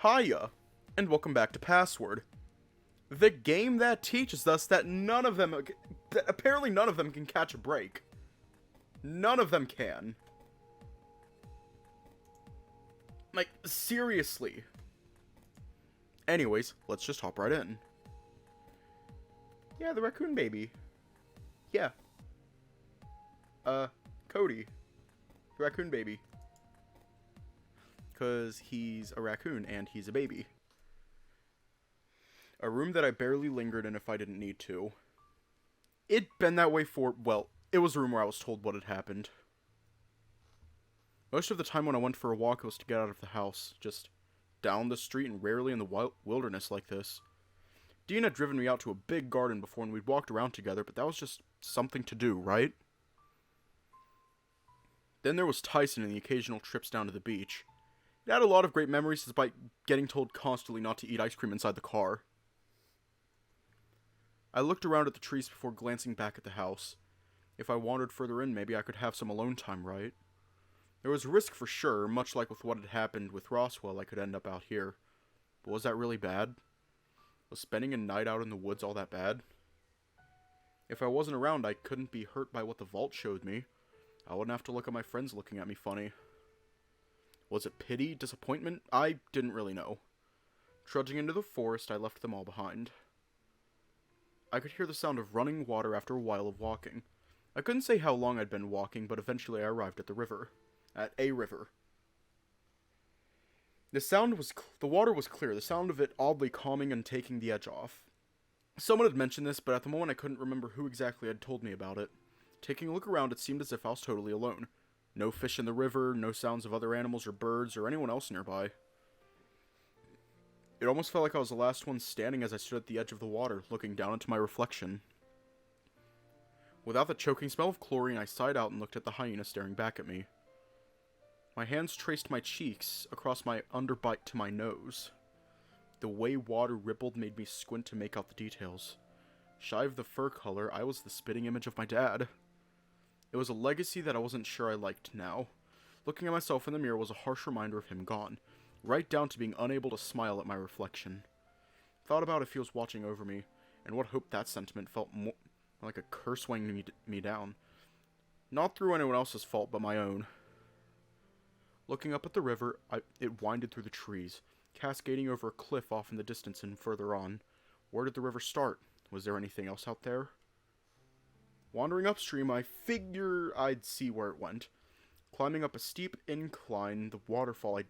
Hiya, and welcome back to Password, the game that teaches us that apparently none of them can catch a break. None of them can. Like, seriously. Anyways, let's just hop right in. Yeah, the raccoon baby. Yeah. Cody. The raccoon baby. Because he's a raccoon and he's a baby. A room that I barely lingered in if I didn't need to. It'd been that way for, well, it was a room where I was told what had happened. Most of the time when I went for a walk, it was to get out of the house. Just down the street and rarely in the wilderness like this. Dean had driven me out to a big garden before and we'd walked around together, but that was just something to do, right? Then there was Tyson and the occasional trips down to the beach. It had a lot of great memories despite getting told constantly not to eat ice cream inside the car. I looked around at the trees before glancing back at the house. If I wandered further in, maybe I could have some alone time, right? There was risk for sure, much like with what had happened with Roswell, I could end up out here. But was that really bad? Was spending a night out in the woods all that bad? If I wasn't around, I couldn't be hurt by what the vault showed me. I wouldn't have to look at my friends looking at me funny. Was it pity? Disappointment? I didn't really know. Trudging into the forest, I left them all behind. I could hear the sound of running water after a while of walking. I couldn't say how long I'd been walking, but eventually I arrived at the river. At a river. The water was clear, the sound of it oddly calming and taking the edge off. Someone had mentioned this, but at the moment I couldn't remember who exactly had told me about it. Taking a look around, it seemed as if I was totally alone. No fish in the river, no sounds of other animals or birds or anyone else nearby. It almost felt like I was the last one standing as I stood at the edge of the water, looking down into my reflection. Without the choking smell of chlorine, I sighed out and looked at the hyena staring back at me. My hands traced my cheeks across my underbite to my nose. The way water rippled made me squint to make out the details. Shy of the fur color, I was the spitting image of my dad. It was a legacy that I wasn't sure I liked now. Looking at myself in the mirror was a harsh reminder of him gone, right down to being unable to smile at my reflection. Thought about if he was watching over me, and what hope that sentiment felt more like a curse weighing me down. Not through anyone else's fault, but my own. Looking up at the river, it winded through the trees, cascading over a cliff off in the distance and further on. Where did the river start? Was there anything else out there? Wandering upstream, I figure I'd see where it went. Climbing up a steep incline, near the waterfall, I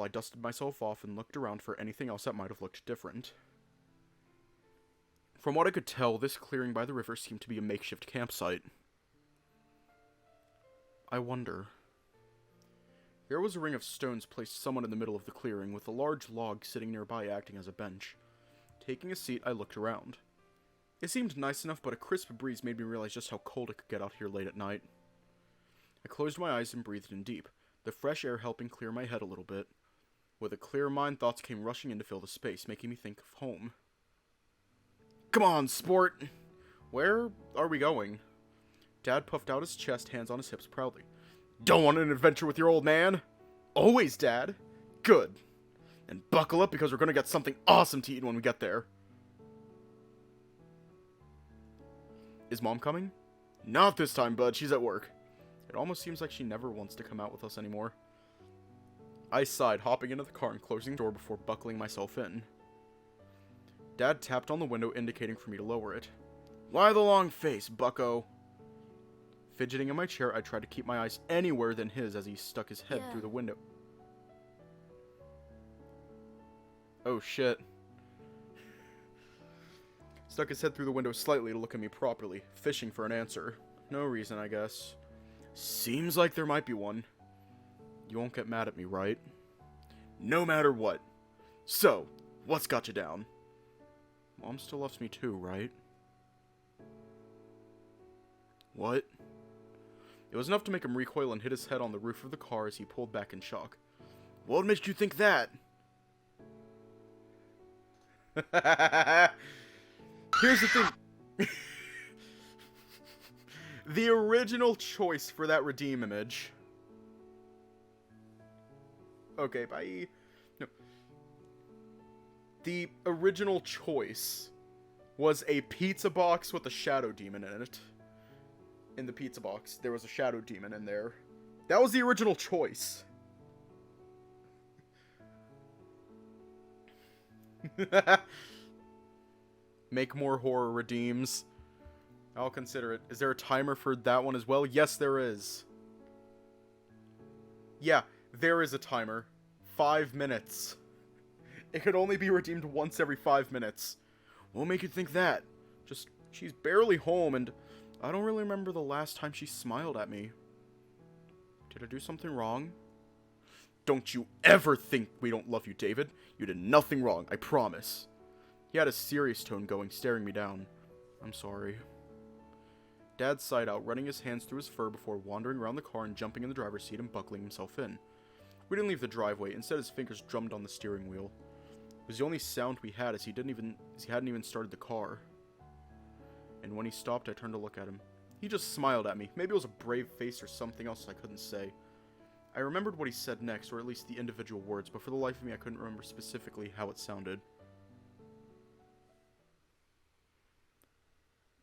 dusted myself off and looked around for anything else that might have looked different. From what I could tell, this clearing by the river seemed to be a makeshift campsite. I wonder. There was a ring of stones placed somewhat in the middle of the clearing, with a large log sitting nearby acting as a bench. Taking a seat, I looked around. It seemed nice enough, but a crisp breeze made me realize just how cold it could get out here late at night. I closed my eyes and breathed in deep, the fresh air helping clear my head a little bit. With a clear mind, thoughts came rushing in to fill the space, making me think of home. Come on, sport! Where are we going? Dad puffed out his chest, hands on his hips proudly. Don't want an adventure with your old man? Always, Dad. Good. And buckle up because we're gonna get something awesome to eat when we get there. Is Mom coming? Not this time, bud. She's at work. It almost seems like she never wants to come out with us anymore. I sighed, hopping into the car and closing the door before buckling myself in. Dad tapped on the window, indicating for me to lower it. Why the long face, bucko? Fidgeting in my chair, I tried to keep my eyes anywhere than his as he stuck his head through the window. Oh, shit. Stuck his head through the window slightly to look at me properly, fishing for an answer. No reason, I guess. Seems like there might be one. You won't get mad at me, right? No matter what. So, what's got you down? Mom still loves me too, right? What? It was enough to make him recoil and hit his head on the roof of the car as he pulled back in shock. What makes you think that? Here's the thing. The original choice for that redeem image. Okay, bye. No. The original choice was a pizza box with a shadow demon in it. In the pizza box, there was a shadow demon in there. That was the original choice. Make more horror redeems. I'll consider it. Is there a timer for that one as well? Yes, there is. Yeah, there is a timer. 5 minutes. It could only be redeemed once every 5 minutes. What will make you think that? Just, she's barely home, and I don't really remember the last time she smiled at me. Did I do something wrong? Don't you ever think we don't love you, David. You did nothing wrong, I promise. He had a serious tone going, staring me down. I'm sorry. Dad sighed out, running his hands through his fur before wandering around the car and jumping in the driver's seat and buckling himself in. We didn't leave the driveway. Instead, his fingers drummed on the steering wheel. It was the only sound we had, as he hadn't even started the car. And when he stopped, I turned to look at him. He just smiled at me. Maybe it was a brave face or something else I couldn't say. I remembered what he said next, or at least the individual words, but for the life of me, I couldn't remember specifically how it sounded.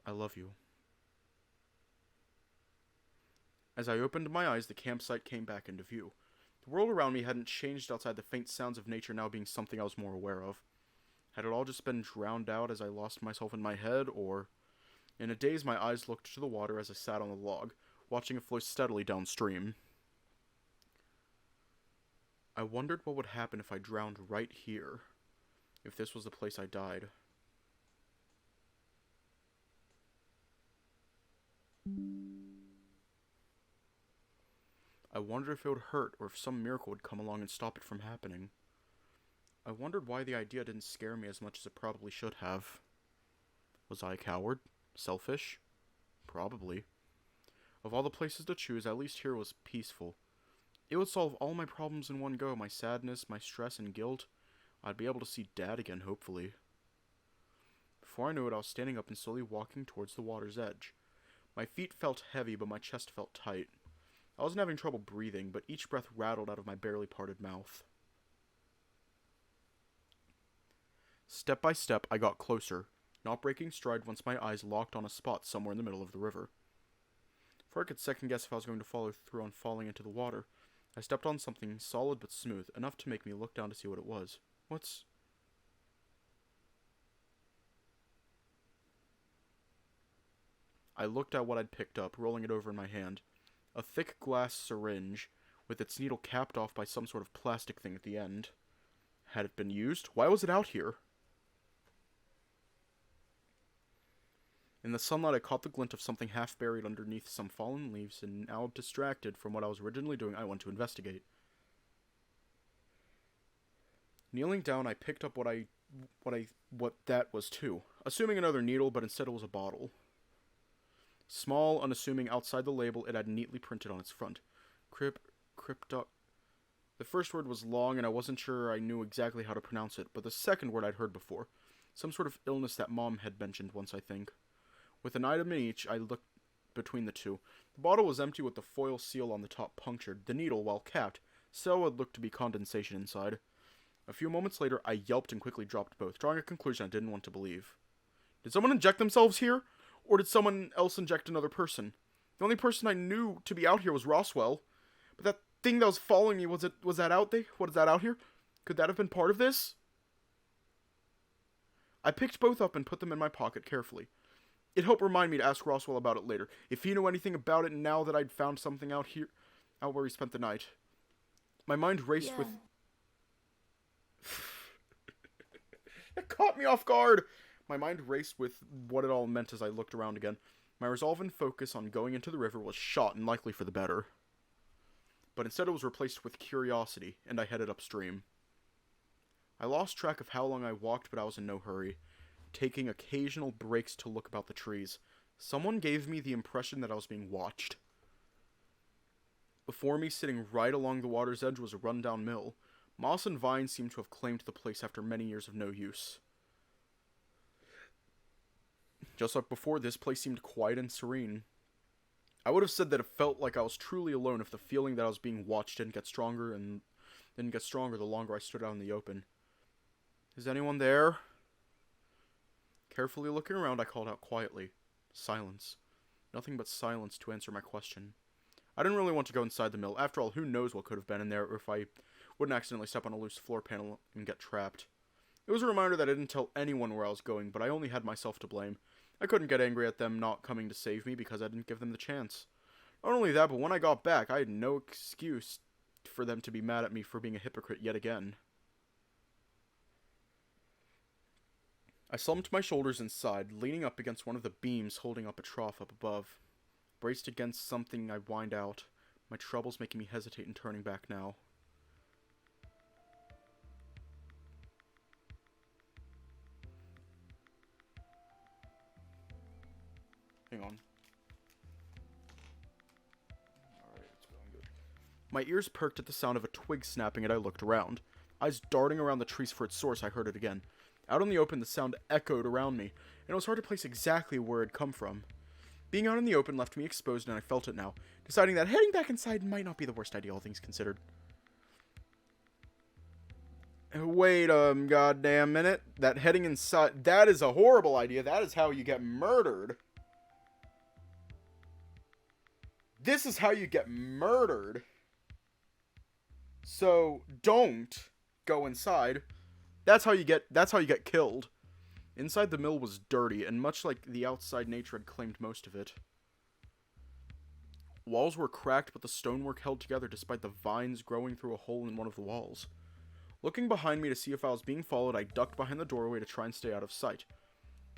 I love you. As I opened my eyes, the campsite came back into view. The world around me hadn't changed outside the faint sounds of nature now being something I was more aware of. Had it all just been drowned out as I lost myself in my head, or... In a daze, my eyes looked to the water as I sat on the log, watching it flow steadily downstream. I wondered what would happen if I drowned right here, if this was the place I died. I wondered if it would hurt, or if some miracle would come along and stop it from happening. I wondered why the idea didn't scare me as much as it probably should have. Was I a coward? Selfish? Probably. Of all the places to choose, at least here was peaceful. It would solve all my problems in one go, my sadness, my stress, and guilt. I'd be able to see Dad again, hopefully. Before I knew it, I was standing up and slowly walking towards the water's edge. My feet felt heavy, but my chest felt tight. I wasn't having trouble breathing, but each breath rattled out of my barely parted mouth. Step by step, I got closer, not breaking stride once my eyes locked on a spot somewhere in the middle of the river. Before I could second guess if I was going to follow through on falling into the water, I stepped on something solid but smooth, enough to make me look down to see what it was. What's... I looked at what I'd picked up, rolling it over in my hand. A thick glass syringe, with its needle capped off by some sort of plastic thing at the end. Had it been used? Why was it out here? In the sunlight, I caught the glint of something half buried underneath some fallen leaves, and now distracted from what I was originally doing, I went to investigate. Kneeling down, I picked up what that was too, assuming another needle, but instead it was a bottle. Small, unassuming, outside the label, it had neatly printed on its front. Crypto... The first word was long, and I wasn't sure I knew exactly how to pronounce it, but the second word I'd heard before. Some sort of illness that Mom had mentioned once, I think. With an item in each, I looked between the two. The bottle was empty with the foil seal on the top punctured. The needle, while capped, still would look to be condensation inside. A few moments later, I yelped and quickly dropped both, drawing a conclusion I didn't want to believe. Did someone inject themselves here? Or did someone else inject another person? The only person I knew to be out here was Roswell. But that thing that was following me, was that out there? What is that out here? Could that have been part of this? I picked both up and put them in my pocket carefully. It helped remind me to ask Roswell about it later, if he knew anything about it now that I'd found something out where he spent the night. My mind raced with... It caught me off guard! My mind raced with what it all meant as I looked around again. My resolve and focus on going into the river was shot, and likely for the better. But instead it was replaced with curiosity, and I headed upstream. I lost track of how long I walked, but I was in no hurry, taking occasional breaks to look about the trees. Someone gave me the impression that I was being watched. Before me, sitting right along the water's edge, was a rundown mill. Moss and vines seemed to have claimed the place after many years of no use. Just like before, this place seemed quiet and serene. I would have said that it felt like I was truly alone if the feeling that I was being watched didn't get stronger and didn't get stronger the longer I stood out in the open. Is anyone there? Carefully looking around, I called out quietly. Silence. Nothing but silence to answer my question. I didn't really want to go inside the mill. After all, who knows what could have been in there, or if I wouldn't accidentally step on a loose floor panel and get trapped. It was a reminder that I didn't tell anyone where I was going, but I only had myself to blame. I couldn't get angry at them not coming to save me because I didn't give them the chance. Not only that, but when I got back, I had no excuse for them to be mad at me for being a hypocrite yet again. I slumped my shoulders inside, leaning up against one of the beams holding up a trough up above. Braced against something, I whined out, my troubles making me hesitate in turning back now. Hang on. Alright, it's going good. My ears perked at the sound of a twig snapping and I looked around. Eyes darting around the trees for its source, I heard it again. Out in the open, the sound echoed around me, and it was hard to place exactly where it had come from. Being out in the open left me exposed, and I felt it now, deciding that heading back inside might not be the worst idea, all things considered. Wait a goddamn minute. That heading inside, that is a horrible idea. That is how you get murdered. This is how you get murdered. So, don't go inside. That's how you get killed. Inside the mill was dirty, and much like the outside, nature had claimed most of it. Walls were cracked, but the stonework held together despite the vines growing through a hole in one of the walls. Looking behind me to see if I was being followed, I ducked behind the doorway to try and stay out of sight.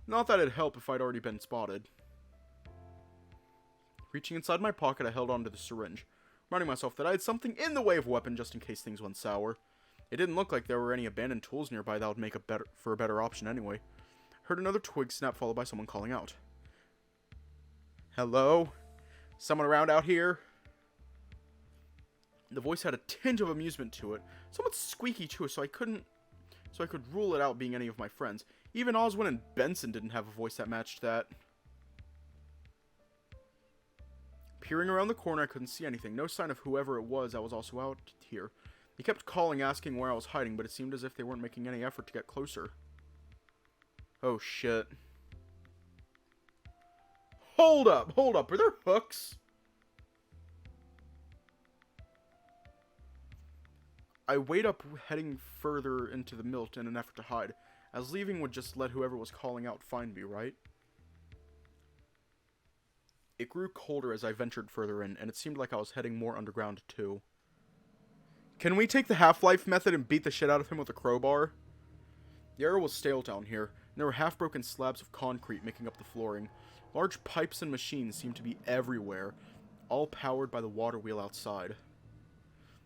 Not that it'd help if I'd already been spotted. Reaching inside my pocket, I held onto the syringe, reminding myself that I had something in the way of a weapon just in case things went sour. It didn't look like there were any abandoned tools nearby that would make a better option anyway. Heard another twig snap followed by someone calling out. Hello? Someone around out here? The voice had a tinge of amusement to it, somewhat squeaky too, so I could rule it out being any of my friends. Even Oswin and Benson didn't have a voice that matched that. Peering around the corner, I couldn't see anything. No sign of whoever it was that was also out here. They kept calling, asking where I was hiding, but it seemed as if they weren't making any effort to get closer. Oh, shit. Hold up. Are there hooks? I weighed up, heading further into the mill in an effort to hide, as leaving would just let whoever was calling out find me, right? It grew colder as I ventured further in, and it seemed like I was heading more underground, too. Can we take the Half-Life method and beat the shit out of him with a crowbar? The air was stale down here, and there were half-broken slabs of concrete making up the flooring. Large pipes and machines seemed to be everywhere, all powered by the water wheel outside.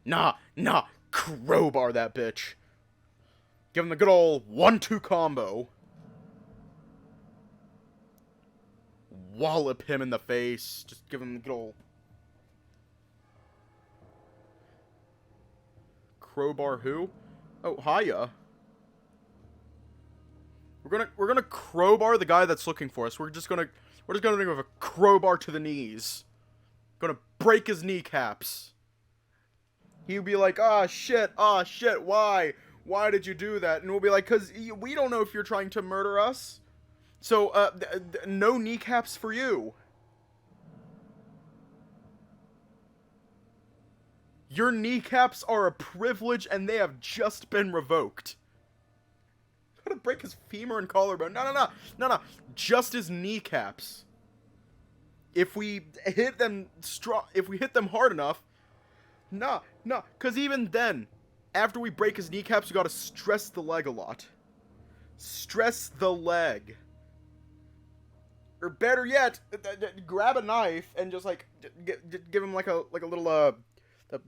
Nah, crowbar that bitch. Give him the good old 1-2 combo. Wallop him in the face. Just give him the good old... Crowbar who? Oh, hiya. We're gonna crowbar the guy that's looking for us. We're just gonna give him a crowbar to the knees. Gonna break his kneecaps. He'll be like, ah shit, why? Why did you do that? And we'll be like, cause we don't know if you're trying to murder us. So, no kneecaps for you. Your kneecaps are a privilege and they have just been revoked. Gotta break his femur and collarbone. No. Just his kneecaps. If we hit them hard enough. No. Cause even then, after we break his kneecaps, we gotta stress the leg a lot. Stress the leg. Or better yet, grab a knife and just like give him like a little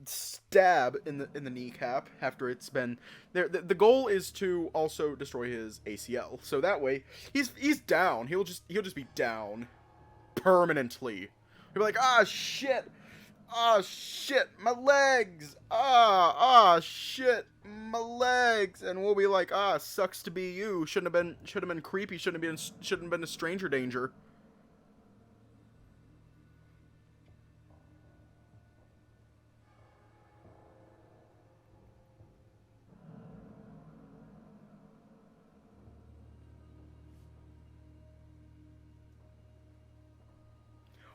stab in the kneecap after it's been there. The goal is to also destroy his ACL, so that way he's down. He'll just be down permanently. He'll be like, ah shit, my legs, shit, my legs, and we'll be like, sucks to be you. Shouldn't have been creepy. Shouldn't have been a stranger danger.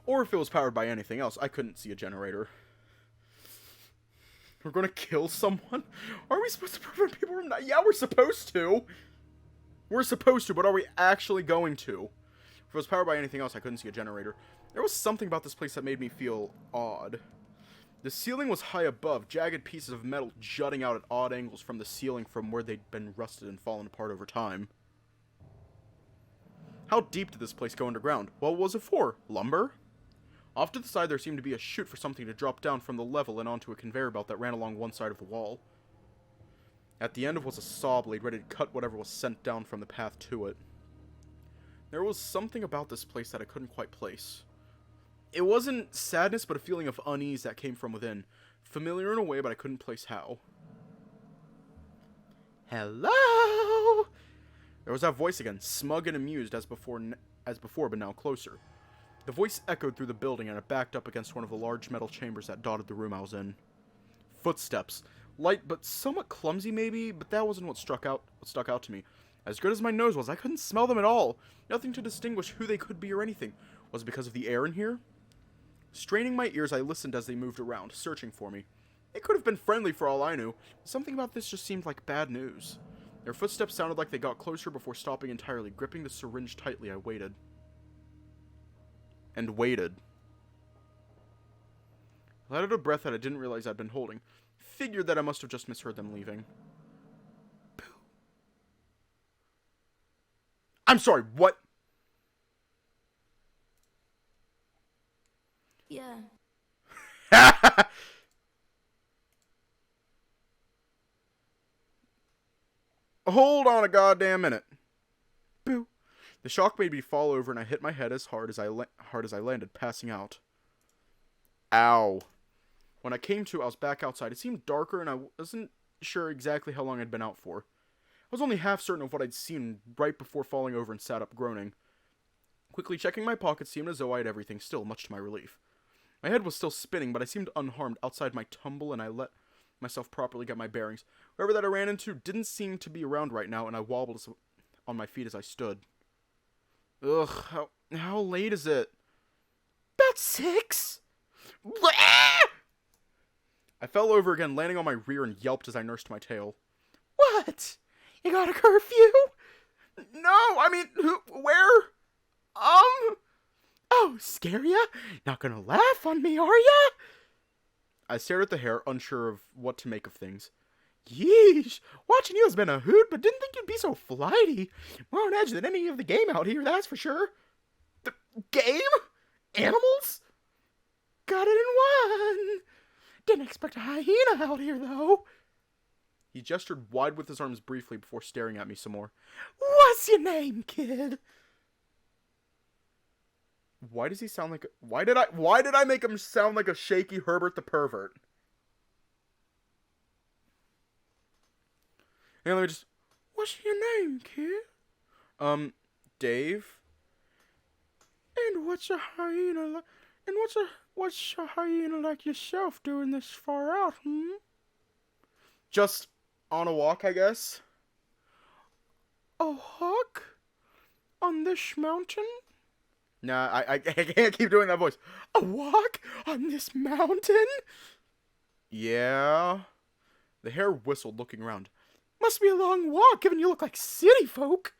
Or if it was powered by anything else, I couldn't see a generator. We're gonna kill someone? Are we supposed to prevent people from that? Yeah, we're supposed to! We're supposed to, but are we actually going to? If it was powered by anything else, I couldn't see a generator. There was something about this place that made me feel odd. The ceiling was high above, jagged pieces of metal jutting out at odd angles from the ceiling from where they'd been rusted and fallen apart over time. How deep did this place go underground? What was it for? Lumber? Off to the side there seemed to be a chute for something to drop down from the level and onto a conveyor belt that ran along one side of the wall. At the end of was a saw blade ready to cut whatever was sent down from the path to it. There was something about this place that I couldn't quite place. It wasn't sadness, but a feeling of unease that came from within. Familiar in a way, but I couldn't place how. Hello? There was that voice again, smug and amused as before, but now closer. The voice echoed through the building, and it backed up against one of the large metal chambers that dotted the room I was in. Footsteps. Light, but somewhat clumsy maybe, but that wasn't what stuck out to me. As good as my nose was, I couldn't smell them at all. Nothing to distinguish who they could be or anything. Was it because of the air in here? Straining my ears, I listened as they moved around, searching for me. It could have been friendly for all I knew. Something about this just seemed like bad news. Their footsteps sounded like they got closer before stopping entirely. Gripping the syringe tightly, I waited. And waited. I let out a breath that I didn't realize I'd been holding. Figured that I must have just misheard them leaving. I'm sorry, what? Yeah. Hold on a goddamn minute. Boo. The shock made me fall over and I hit my head as hard as I landed, passing out. Ow. When I came to, I was back outside. It seemed darker and I wasn't sure exactly how long I'd been out for. I was only half certain of what I'd seen right before falling over and sat up groaning. Quickly checking my pockets, seemed as though I had everything still, much to my relief. My head was still spinning, but I seemed unharmed outside my tumble, and I let myself properly get my bearings. Whoever that I ran into didn't seem to be around right now, and I wobbled on my feet as I stood. Ugh, how late is it? About 6. I fell over again, landing on my rear, and yelped as I nursed my tail. What? You got a curfew? No, I mean, where? Oh, scare ya? Not gonna laugh on me, are ya? I stared at the hair, unsure of what to make of things. Yeesh, watching you has been a hoot, but didn't think you'd be so flighty. More on edge than any of the game out here, that's for sure. The game? Animals? Got it in one. Didn't expect a hyena out here, though. He gestured wide with his arms briefly before staring at me some more. What's your name, kid? Why does he sound like why did I make him sound like a shaky Herbert the pervert? And let me just, what's your name, kid? Dave. And what's a hyena like? And what's a hyena like yourself doing this far out, Just on a walk, I guess. A hawk? On this mountain? Nah, I can't keep doing that voice. A walk on this mountain? Yeah. The hare whistled, looking around. Must be a long walk, given you look like city folk.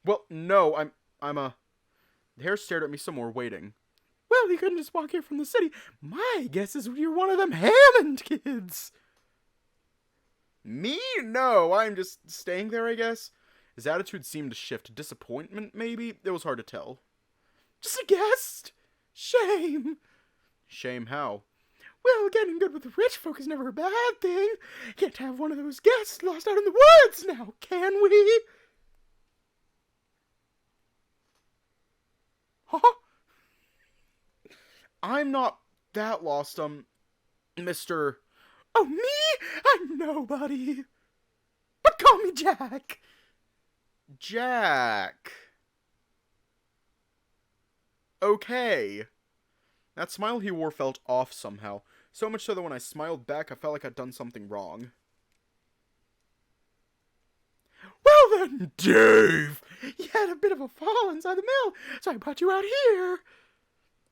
Well, no, The hare stared at me some more, waiting. Well, you couldn't just walk here from the city. My guess is you're one of them Hammond kids. Me? No, I'm just staying there, I guess. His attitude seemed to shift. Disappointment, maybe? It was hard to tell. Just a guest? Shame. Shame how? Well, getting good with the rich folk is never a bad thing. Can't have one of those guests lost out in the woods now, can we? Huh? I'm not that lost, Mr. Oh, me? I'm nobody. But call me Jack. Jack. Okay. That smile he wore felt off somehow. So much so that when I smiled back, I felt like I'd done something wrong. Well then, Dave! You had a bit of a fall inside the mill, so I brought you out here.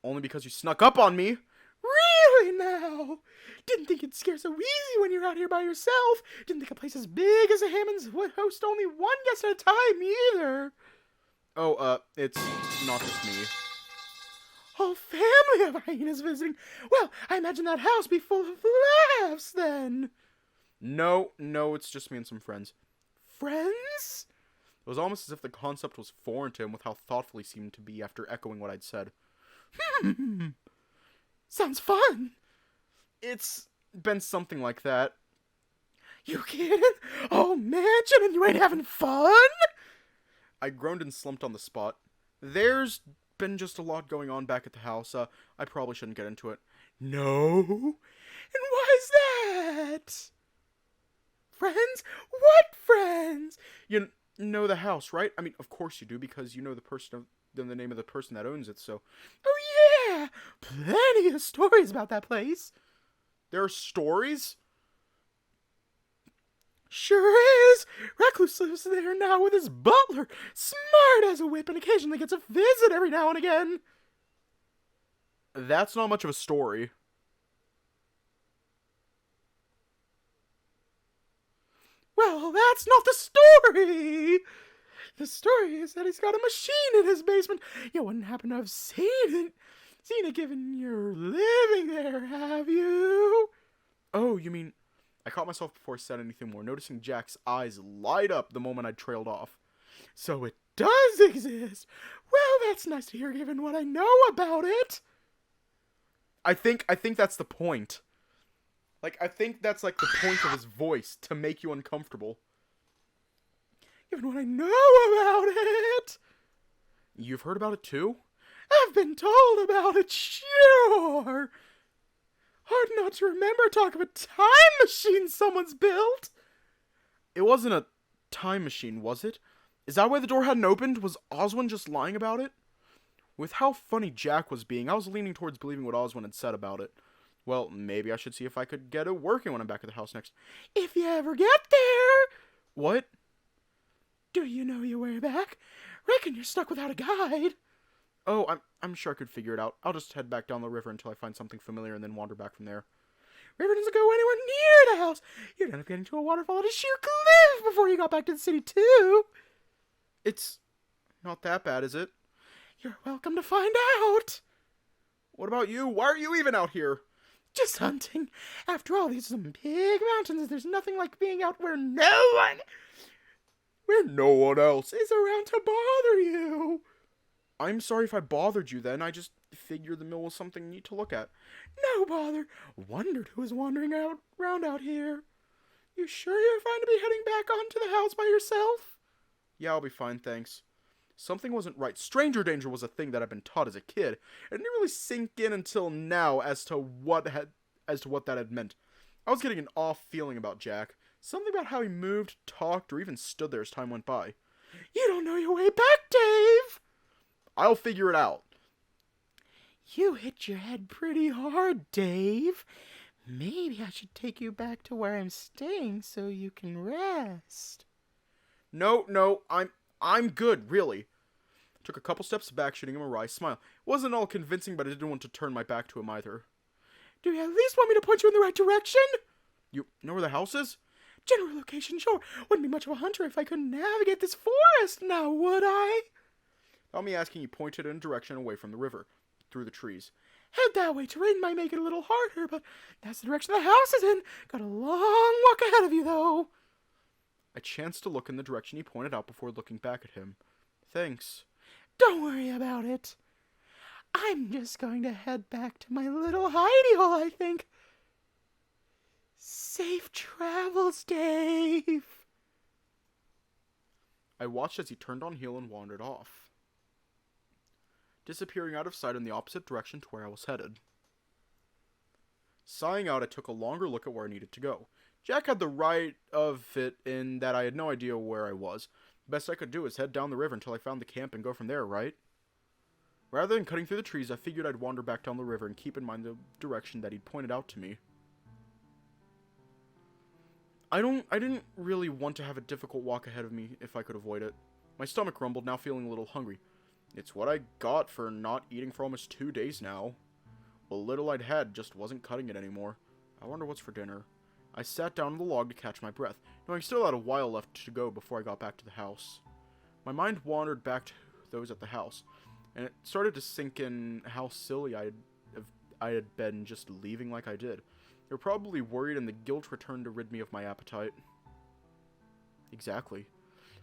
Only because you snuck up on me. Really now? Didn't think you'd scare so easy when you're out here by yourself. Didn't think a place as big as the Hammonds would host only one guest at a time either. Oh, it's not just me. Whole family of hyenas visiting. Well, I imagine that house be full of laughs then. No, it's just me and some friends. Friends? It was almost as if the concept was foreign to him with how thoughtful he seemed to be after echoing what I'd said. Sounds fun. It's been something like that. You kidding? Oh, mansion and you ain't having fun? I groaned and slumped on the spot. There's been just a lot going on back at the house. I probably shouldn't get into it. No? And why's that? Friends? What friends? You know the house, right? I mean, of course you do, because you know the name of the person that owns it, so... Oh yeah! Plenty of stories about that place. There are stories? Sure is! Recluse lives there now with his butler, smart as a whip, and occasionally gets a visit every now and again. That's not much of a story. Well, that's not the story! The story is that he's got a machine in his basement. You wouldn't happen to have seen it given you're living there, have you? Oh, you mean... I caught myself before I said anything more, noticing Jack's eyes light up the moment I trailed off. So it does exist. Well, that's nice to hear given what I know about it. I think that's the point. Like, I think that's like the point of his voice, to make you uncomfortable. Given what I know about it. You've heard about it too? I've been told about it, sure. Hard not to remember talk of a time machine someone's built. It wasn't a time machine, was it? Is that why the door hadn't opened? Was Oswin just lying about it? With how funny Jack was being, I was leaning towards believing what Oswin had said about it. Well, maybe I should see if I could get it working when I'm back at the house next. If you ever get there! What? Do you know your way back? Reckon you're stuck without a guide. Oh, I'm sure I could figure it out. I'll just head back down the river until I find something familiar and then wander back from there. River doesn't go anywhere near the house. You'd end up getting to a waterfall at a sheer cliff before you got back to the city, too. It's not that bad, is it? You're welcome to find out. What about you? Why are you even out here? Just hunting. After all, these are some big mountains, and there's nothing like being out where no one else is around to bother you. I'm sorry if I bothered you then. I just figured the mill was something neat to look at. No bother. Wondered who was wandering around out here. You sure you're fine to be heading back onto the house by yourself? Yeah, I'll be fine, thanks. Something wasn't right. Stranger danger was a thing that I'd been taught as a kid. It didn't really sink in until now as to what that had meant. I was getting an off feeling about Jack. Something about how he moved, talked, or even stood there as time went by. You don't know your way back, Dave! I'll figure it out. You hit your head pretty hard, Dave. Maybe I should take you back to where I'm staying so you can rest. No, I'm good, really. I took a couple steps back, shooting him a wry smile. It wasn't all convincing, but I didn't want to turn my back to him either. Do you at least want me to point you in the right direction? You know where the house is? General location, sure. Wouldn't be much of a hunter if I couldn't navigate this forest now, would I? Without me asking, he pointed in a direction away from the river, through the trees. Head that way. Terrain might make it a little harder, but that's the direction the house is in. Got a long walk ahead of you, though. I chanced to look in the direction he pointed out before looking back at him. Thanks. Don't worry about it. I'm just going to head back to my little hidey hole, I think. Safe travels, Dave. I watched as he turned on heel and wandered off, disappearing out of sight in the opposite direction to where I was headed. Sighing out, I took a longer look at where I needed to go. Jack had the right of it in that I had no idea where I was. The best I could do was head down the river until I found the camp and go from there, right? Rather than cutting through the trees, I figured I'd wander back down the river and keep in mind the direction that he'd pointed out to me. I didn't really want to have a difficult walk ahead of me if I could avoid it. My stomach rumbled, now feeling a little hungry. It's what I got for not eating for almost 2 days now. What little I'd had just wasn't cutting it anymore. I wonder what's for dinner. I sat down on the log to catch my breath, knowing I still had a while left to go before I got back to the house. My mind wandered back to those at the house, and it started to sink in how silly I had been just leaving like I did. They were probably worried, and the guilt returned to rid me of my appetite. Exactly.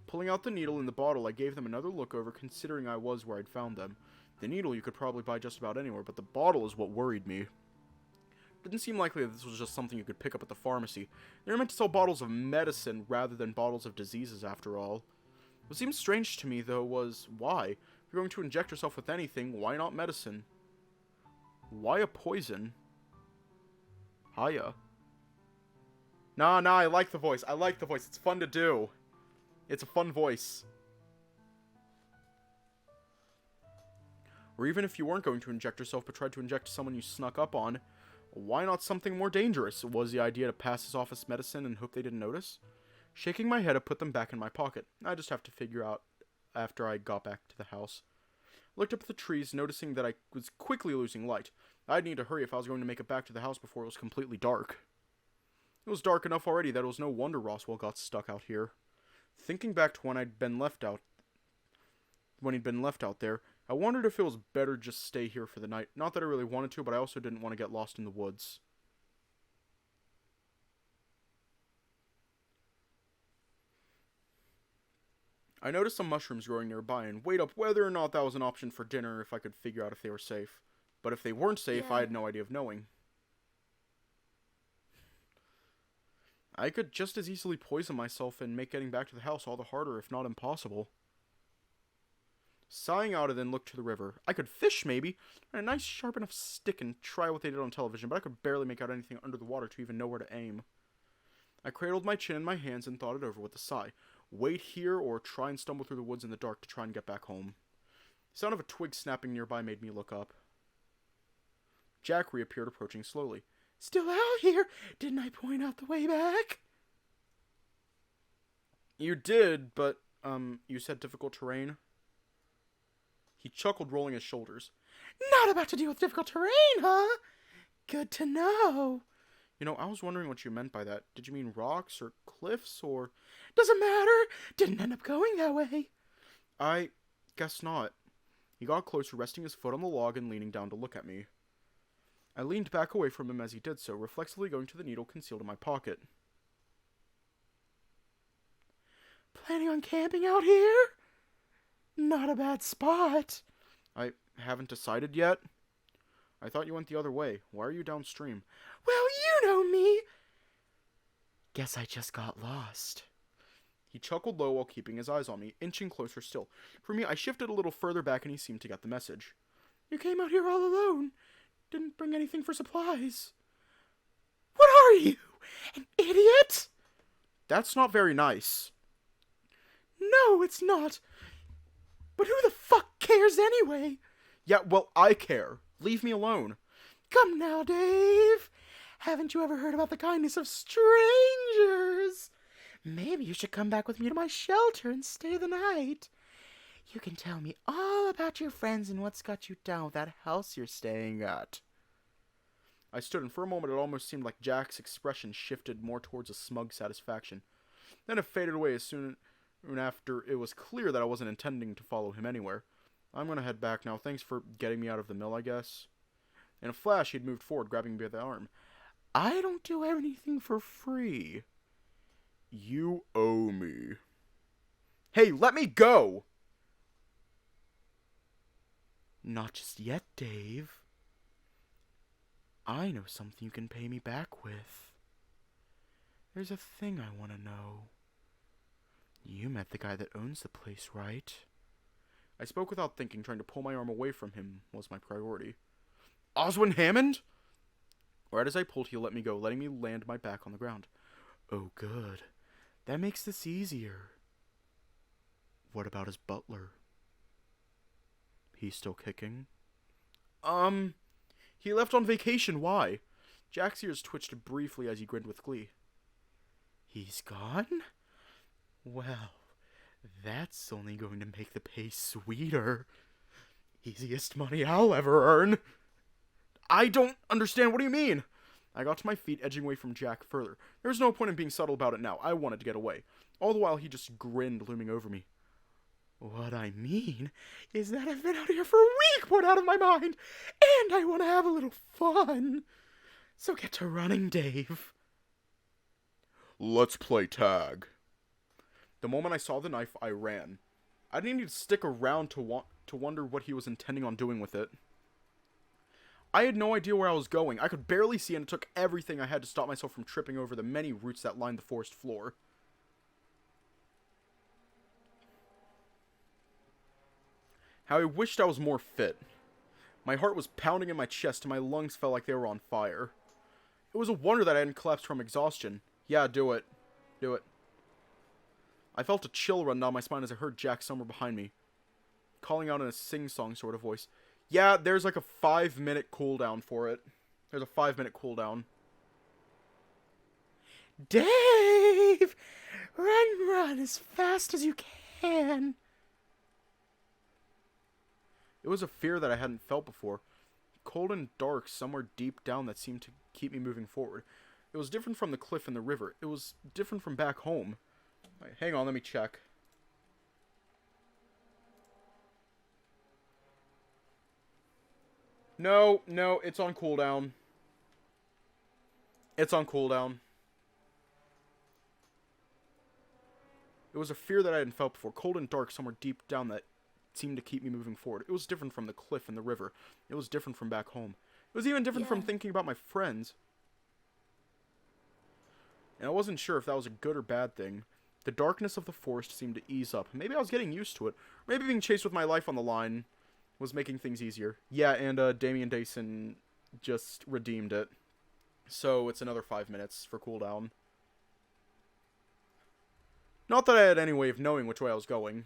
Pulling out the needle and the bottle, I gave them another look over, considering I was where I'd found them. The needle you could probably buy just about anywhere, but the bottle is what worried me. It didn't seem likely that this was just something you could pick up at the pharmacy. They were meant to sell bottles of medicine rather than bottles of diseases, after all. What seemed strange to me, though, was why? If you're going to inject yourself with anything, why not medicine? Why a poison? Hiya. Nah, I like the voice. I like the voice. It's fun to do. It's a fun voice. Or even if you weren't going to inject yourself but tried to inject someone you snuck up on, why not something more dangerous? Was the idea to pass as office medicine and hope they didn't notice? Shaking my head, I put them back in my pocket. I just have to figure out after I got back to the house. Looked up at the trees, noticing that I was quickly losing light. I'd need to hurry if I was going to make it back to the house before it was completely dark. It was dark enough already that it was no wonder Roswell got stuck out here. Thinking back to when he'd been left out there, I wondered if it was better just stay here for the night. Not that I really wanted to, but I also didn't want to get lost in the woods. I noticed some mushrooms growing nearby and weighed up whether or not that was an option for dinner if I could figure out if they were safe. But if they weren't safe, I had no idea of knowing. I could just as easily poison myself and make getting back to the house all the harder, if not impossible. Sighing out, I then looked to the river. I could fish, maybe, and a nice sharp enough stick and try what they did on television, but I could barely make out anything under the water to even know where to aim. I cradled my chin in my hands and thought it over with a sigh. Wait here or try and stumble through the woods in the dark to try and get back home. The sound of a twig snapping nearby made me look up. Jack reappeared, approaching slowly. Still out here? Didn't I point out the way back? You did, but, you said difficult terrain? He chuckled, rolling his shoulders. Not about to deal with difficult terrain, huh? Good to know. You know, I was wondering what you meant by that. Did you mean rocks or cliffs or... Doesn't matter. Didn't end up going that way. I guess not. He got closer, resting his foot on the log and leaning down to look at me. I leaned back away from him as he did so, reflexively going to the needle concealed in my pocket. Planning on camping out here? Not a bad spot. I haven't decided yet. I thought you went the other way. Why are you downstream? Well, you know me. Guess I just got lost. He chuckled low while keeping his eyes on me, inching closer still. For me, I shifted a little further back and he seemed to get the message. You came out here all alone. Didn't bring anything for supplies. What are you? An idiot? That's not very nice. No, it's not. But who the fuck cares anyway? Yeah, well, I care. Leave me alone. Come now, Dave. Haven't you ever heard about the kindness of strangers? Maybe you should come back with me to my shelter and stay the night. You can tell me all about your friends and what's got you down with that house you're staying at. I stood, and for a moment it almost seemed like Jack's expression shifted more towards a smug satisfaction. Then it faded away as soon after it was clear that I wasn't intending to follow him anywhere. I'm gonna head back now. Thanks for getting me out of the mill, I guess. In a flash, he'd moved forward, grabbing me by the arm. I don't do anything for free. You owe me. Hey, let me go! Not just yet, Dave. I know something you can pay me back with. There's a thing I want to know. You met the guy that owns the place, right? I spoke without thinking. Trying to pull my arm away from him was my priority. Oswin Hammond? Right as I pulled, he let me go, letting me land my back on the ground. Oh, good. That makes this easier. What about his butler? He's still kicking? He left on vacation. Why? Jack's ears twitched briefly as he grinned with glee. He's gone? Well, that's only going to make the pay sweeter. Easiest money I'll ever earn. I don't understand. What do you mean? I got to my feet, edging away from Jack further. There was no point in being subtle about it now. I wanted to get away. All the while, he just grinned, looming over me. What I mean is that I've been out here for a week, bored out of my mind, and I want to have a little fun. So get to running, Dave. Let's play tag. The moment I saw the knife, I ran. I didn't need to stick around to wonder what he was intending on doing with it. I had no idea where I was going. I could barely see, and it took everything I had to stop myself from tripping over the many roots that lined the forest floor. How I wished I was more fit. My heart was pounding in my chest, and my lungs felt like they were on fire. It was a wonder that I hadn't collapsed from exhaustion. Yeah, do it. Do it. I felt a chill run down my spine as I heard Jack somewhere behind me, calling out in a sing-song sort of voice. Yeah, there's like a 5-minute cooldown for it. There's a 5-minute cooldown. Dave! Run as fast as you can. It was a fear that I hadn't felt before. Cold and dark somewhere deep down that seemed to keep me moving forward. It was different from the cliff and the river. It was different from back home. Right, hang on, let me check. No, it's on cooldown. It's on cooldown. It was a fear that I hadn't felt before. Cold and dark somewhere deep down that seemed to keep me moving forward. It was different from the cliff and the river. It was different from back home. It was even different from thinking about my friends. And I wasn't sure if that was a good or bad thing. The darkness of the forest seemed to ease up. Maybe I was getting used to it. Maybe being chased with my life on the line was making things easier. Yeah, and Damien Dayson just redeemed it. So it's another 5 minutes for cooldown. Not that I had any way of knowing which way I was going.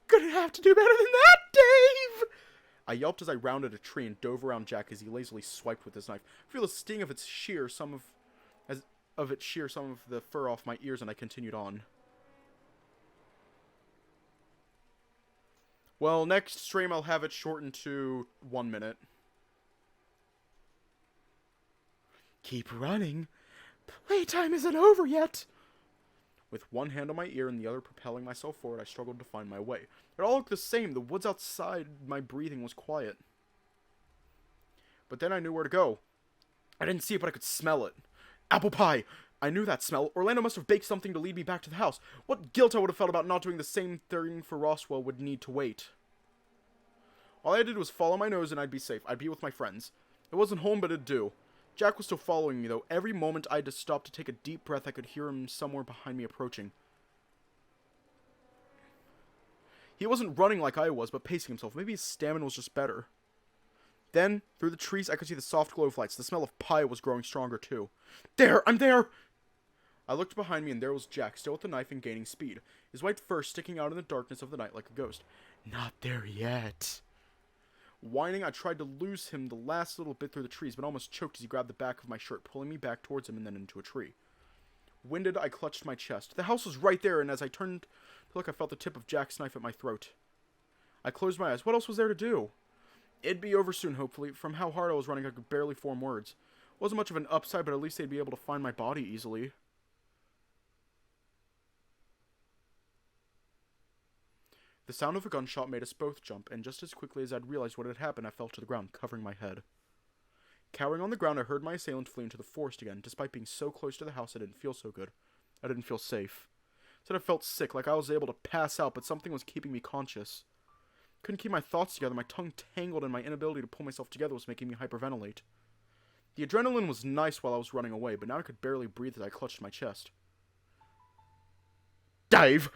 Gonna have to do better than that, Dave! I yelped as I rounded a tree and dove around Jack as he lazily swiped with his knife. I feel the sting of its shear some of the fur off my ears, and I continued on. Well, next stream I'll have it shortened to 1 minute. Keep running. Playtime isn't over yet. With one hand on my ear and the other propelling myself forward, I struggled to find my way. It all looked the same. The woods outside, my breathing was quiet. But then I knew where to go. I didn't see it, but I could smell it. Apple pie! I knew that smell. Orlando must have baked something to lead me back to the house. What guilt I would have felt about not doing the same thing for Roswell would need to wait. All I did was follow my nose and I'd be safe. I'd be with my friends. It wasn't home, but it'd do. Jack was still following me, though. Every moment I had to stop to take a deep breath, I could hear him somewhere behind me approaching. He wasn't running like I was, but pacing himself. Maybe his stamina was just better. Then, through the trees, I could see the soft glow of lights. The smell of pie was growing stronger, too. There! I'm there! I looked behind me, and there was Jack, still with the knife and gaining speed. His white fur sticking out in the darkness of the night like a ghost. Not there yet. Whining, I tried to lose him the last little bit through the trees, but almost choked as he grabbed the back of my shirt, pulling me back towards him and then into a tree. Winded, I clutched my chest. The house was right there, and as I turned to look, I felt the tip of Jack's knife at my throat. I closed my eyes. What else was there to do? It'd be over soon, hopefully. From how hard I was running, I could barely form words. Wasn't much of an upside, but at least they'd be able to find my body easily. The sound of a gunshot made us both jump, and just as quickly as I'd realized what had happened, I fell to the ground, covering my head. Cowering on the ground, I heard my assailant flee into the forest again. Despite being so close to the house, I didn't feel so good. I didn't feel safe. Instead, I felt sick, like I was able to pass out, but something was keeping me conscious. Couldn't keep my thoughts together. My tongue tangled, and my inability to pull myself together was making me hyperventilate. The adrenaline was nice while I was running away, but now I could barely breathe as I clutched my chest. Dave!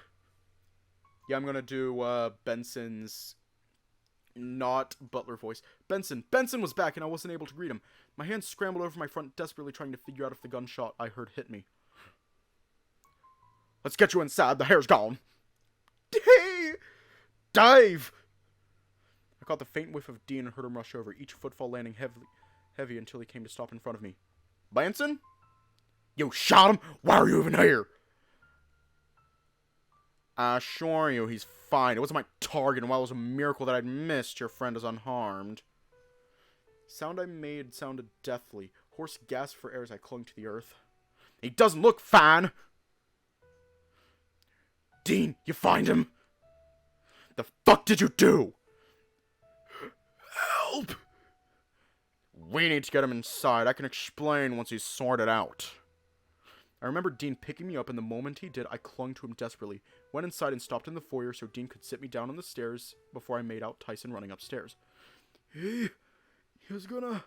Yeah, I'm gonna do, Benson's not Butler voice. Benson was back, and I wasn't able to greet him. My hands scrambled over my front, desperately trying to figure out if the gunshot I heard hit me. Let's get you inside. The hair's gone. Dave! I caught the faint whiff of Dean and heard him rush over, each footfall landing heavy until he came to stop in front of me. Benson? You shot him? Why are you even here? I assure you he's fine. It wasn't my target, and while it was a miracle that I'd missed, your friend is unharmed. Sound I made sounded deathly. Hoarse gasped for air as I clung to the earth. He doesn't look fine! Dean, you find him? The fuck did you do? Help! We need to get him inside. I can explain once he's sorted out. I remember Dean picking me up, and the moment he did, I clung to him desperately. Went inside and stopped in the foyer so Dean could sit me down on the stairs before I made out Tyson running upstairs. He was gonna...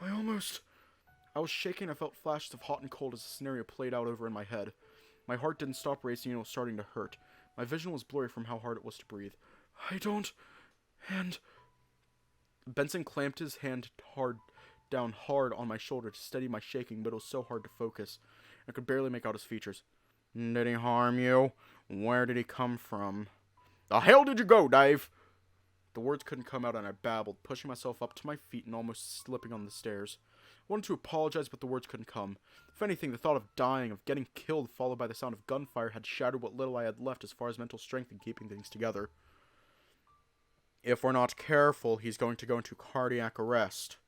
I was shaking. I felt flashes of hot and cold as the scenario played out over in my head. My heart didn't stop racing and it was starting to hurt. My vision was blurry from how hard it was to breathe. And... Benson clamped his hand down hard on my shoulder to steady my shaking, but it was so hard to focus. I could barely make out his features. Did he harm you? Where did he come from? The hell did you go, Dave? The words couldn't come out and I babbled, pushing myself up to my feet and almost slipping on the stairs. I wanted to apologize, but the words couldn't come. If anything, the thought of dying, of getting killed, followed by the sound of gunfire, had shattered what little I had left as far as mental strength and keeping things together. If we're not careful, he's going to go into cardiac arrest.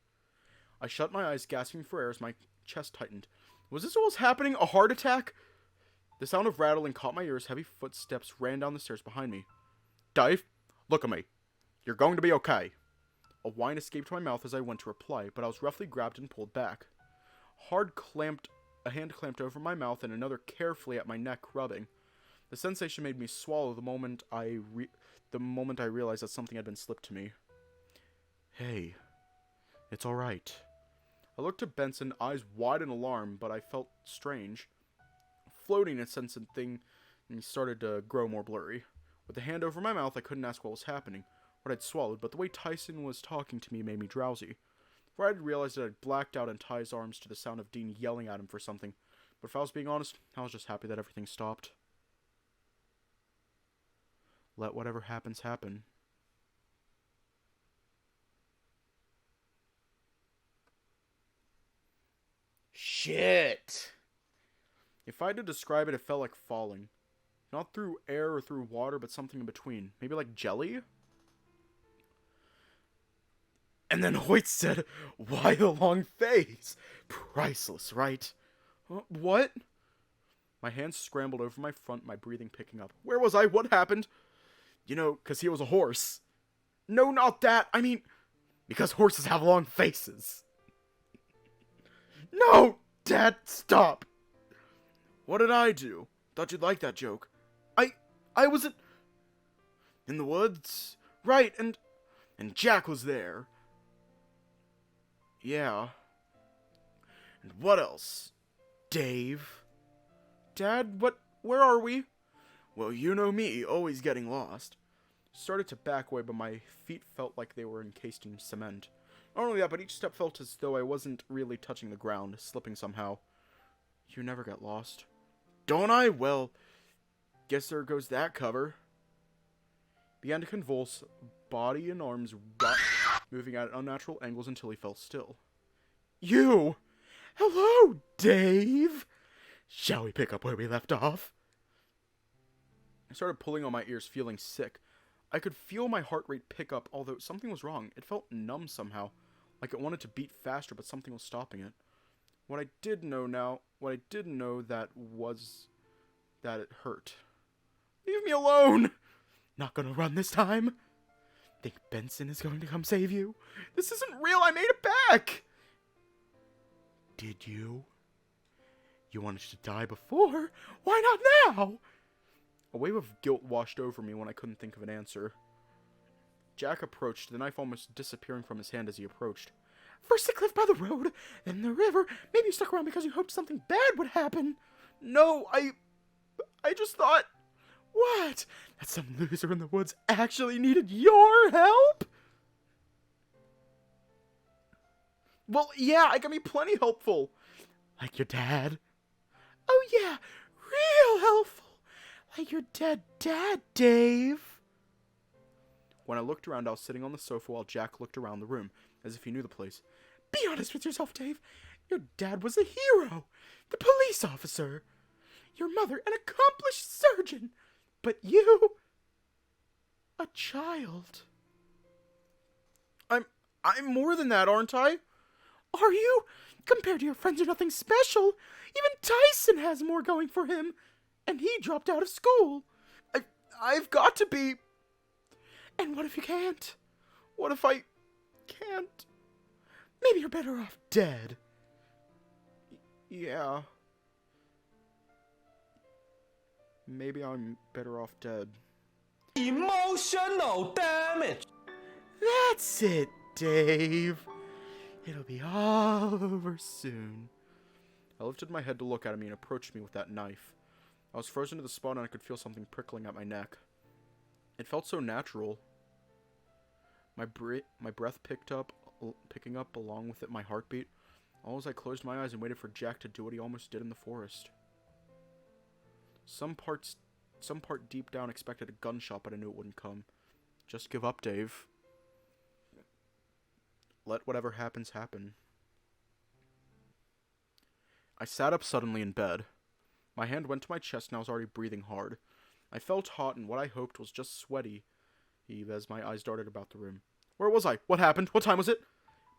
I shut my eyes, gasping for air as my chest tightened. Was this what was happening? A heart attack? The sound of rattling caught my ears. Heavy footsteps ran down the stairs behind me. Dave, look at me. You're going to be okay. A whine escaped my mouth as I went to reply, but I was roughly grabbed and pulled back. A hand clamped over my mouth and another carefully at my neck, rubbing. The sensation made me swallow the moment I realized that something had been slipped to me. Hey, it's alright. I looked at Benson, eyes wide in alarm, but I felt strange. Floating in a sense and thing started to grow more blurry. With the hand over my mouth, I couldn't ask what was happening, what I'd swallowed, but the way Tyson was talking to me made me drowsy. For I had realized that I'd blacked out in Ty's arms to the sound of Dean yelling at him for something. But if I was being honest, I was just happy that everything stopped. Let whatever happens happen. Shit! If I had to describe it, it felt like falling. Not through air or through water, but something in between. Maybe like jelly? And then Hoyt said, "Why the long face? Priceless, right?" What? My hands scrambled over my front, my breathing picking up. Where was I? What happened? You know, 'cause he was a horse. No, not that. I mean, because horses have long faces. No! Dad, stop! What did I do? Thought you'd like that joke. I was in the woods. Right, and Jack was there. Yeah. And what else? Dave? Dad, where are we? Well, you know me, always getting lost. Started to back away, but my feet felt like they were encased in cement. Not only that, but each step felt as though I wasn't really touching the ground, slipping somehow. You never get lost. Don't I? Well, guess there goes that cover. Began to convulse, body and arms moving at unnatural angles until he fell still. You! Hello, Dave! Shall we pick up where we left off? I started pulling on my ears, feeling sick. I could feel my heart rate pick up, although something was wrong. It felt numb somehow, like it wanted to beat faster, but something was stopping it. What I did know that was that it hurt. Leave me alone! Not gonna run this time. Think Benson is going to come save you? This isn't real, I made it back! Did you? You wanted to die before? Why not now? A wave of guilt washed over me when I couldn't think of an answer. Jack approached, the knife almost disappearing from his hand as he approached. First the cliff by the road, then the river. Maybe you stuck around because you hoped something bad would happen. No, I just thought... What? That some loser in the woods actually needed your help? Well, yeah, I can be plenty helpful. Like your dad. Oh yeah, real helpful. Like your dead dad, Dave. When I looked around, I was sitting on the sofa while Jack looked around the room, as if he knew the place. Be honest with yourself, Dave. Your dad was a hero. The police officer. Your mother, an accomplished surgeon. But you... a child. I'm more than that, aren't I? Are you? Compared to your friends, you're nothing special. Even Tyson has more going for him. And he dropped out of school. I've got to be... And what if you can't? What if I can't? Maybe you're better off dead. Yeah. Maybe I'm better off dead. Emotional damage. That's it, Dave. It'll be all over soon. I lifted my head to look at me and approached me with that knife. I was frozen to the spot and I could feel something prickling at my neck. It felt so natural. My breath picking up along with it my heartbeat. All as I closed my eyes and waited for Jack to do what he almost did in the forest. Some part deep down expected a gunshot, but I knew it wouldn't come. Just give up, Dave. Let whatever happens happen. I sat up suddenly in bed. My hand went to my chest and I was already breathing hard. I felt hot and what I hoped was just sweaty as my eyes darted about the room. Where was I? What happened? What time was it?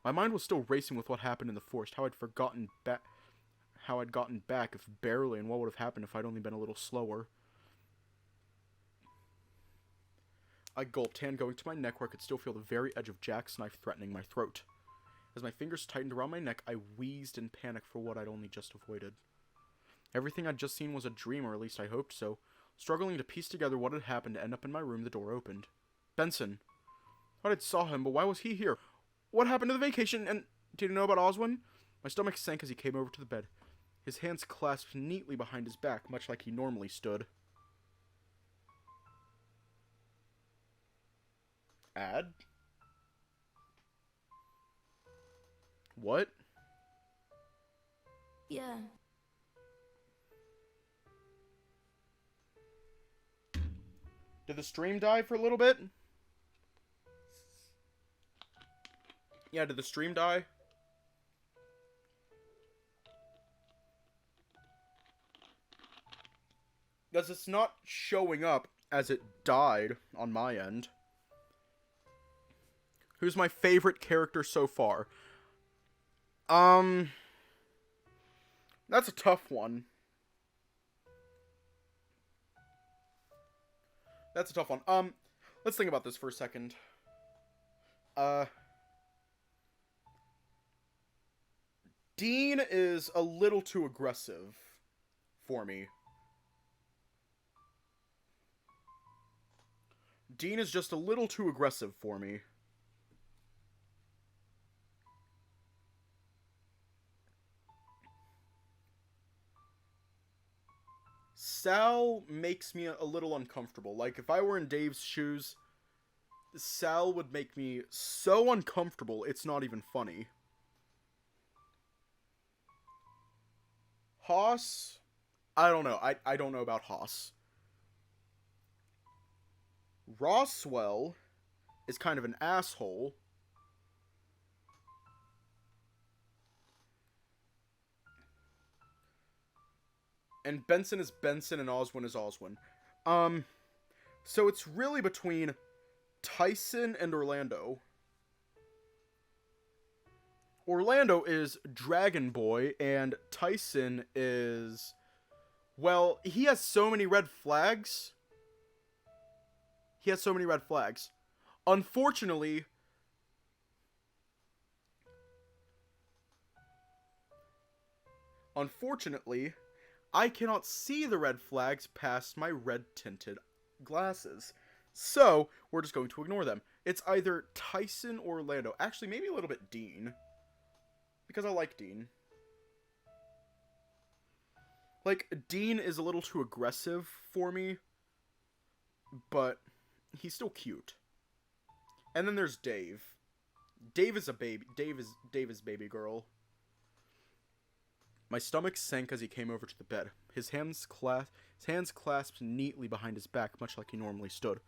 My mind was still racing with what happened in the forest, how I'd gotten back, if barely, and what would have happened if I'd only been a little slower. I gulped, hand going to my neck where I could still feel the very edge of Jack's knife threatening my throat. As my fingers tightened around my neck, I wheezed in panic for what I'd only just avoided. Everything I'd just seen was a dream, or at least I hoped so. Struggling to piece together what had happened to end up in my room, the door opened. Benson. I had saw him, but why was he here? What happened to the vacation, and did you know about Oswin? My stomach sank as he came over to the bed. His hands clasped neatly behind his back, much like he normally stood. Ad? What? Yeah. Did the stream die for a little bit? Yeah, did the stream die? Because it's not showing up as it died on my end. Who's my favorite character so far? That's a tough one. That's a tough one. Let's think about this for a second. Dean is a little too aggressive for me. Dean is just a little too aggressive for me. Sal makes me a little uncomfortable. Like, if I were in Dave's shoes, Sal would make me so uncomfortable, it's not even funny. Haas? I don't know. I don't know about Haas. Roswell is kind of an asshole. And Benson is Benson and Oswin is Oswin. So it's really between Tyson and Orlando. Orlando is Dragon Boy, and Tyson is... Well, he has so many red flags. He has so many red flags. Unfortunately... I cannot see the red flags past my red-tinted glasses. So, we're just going to ignore them. It's either Tyson or Orlando. Actually, maybe a little bit Dean. Because I like Dean. Like, Dean is a little too aggressive for me. But he's still cute. And then there's Dave. Dave is a baby. Dave is baby girl. My stomach sank as he came over to the bed. His hands clasped neatly behind his back, much like he normally stood.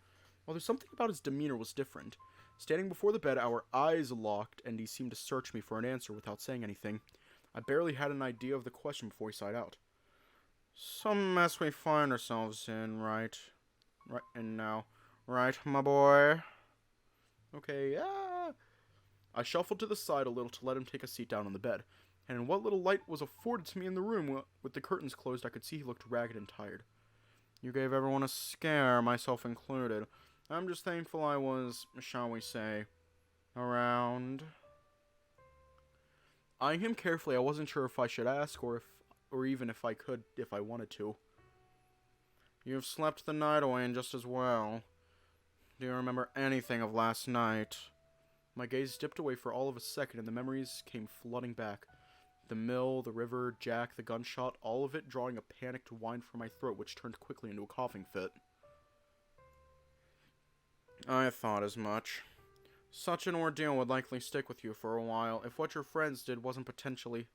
Although something about his demeanor was different. Standing before the bed, our eyes locked, and he seemed to search me for an answer without saying anything. I barely had an idea of the question before he sighed out. Some mess we find ourselves in, right? right in now. Right, my boy? Okay, I shuffled to the side a little to let him take a seat down on the bed, and in what little light was afforded to me in the room with the curtains closed, I could see he looked ragged and tired. You gave everyone a scare, myself included. I'm just thankful I was, shall we say, around. Eyeing him carefully, I wasn't sure if I should ask or even if I could, if I wanted to. You've slept the night away and just as well. Do you remember anything of last night? My gaze dipped away for all of a second and the memories came flooding back. The mill, the river, Jack, the gunshot, all of it drawing a panicked whine from my throat which turned quickly into a coughing fit. I thought as much. Such an ordeal would likely stick with you for a while if what your friends did wasn't potentially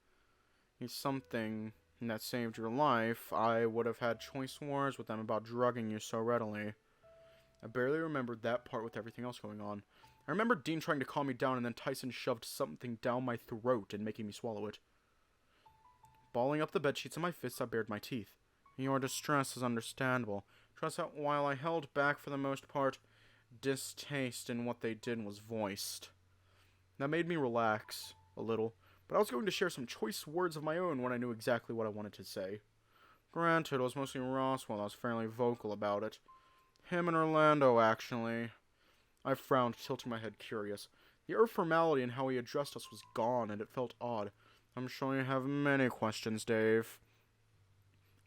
something that saved your life. I would have had choice wars with them about drugging you so readily. I barely remembered that part with everything else going on. I remember Dean trying to calm me down and then Tyson shoved something down my throat and making me swallow it. Balling up the bedsheets in my fists, I bared my teeth. Your distress is understandable. Trust that while I held back for the most part, distaste in what they did was voiced. That made me relax a little, but I was going to share some choice words of my own when I knew exactly what I wanted to say. Granted, it was mostly Roswell. I was fairly vocal about it. Him and Orlando, actually. I frowned, tilting my head curious. The air formality in how he addressed us was gone, and it felt odd. I'm sure you have many questions, Dave.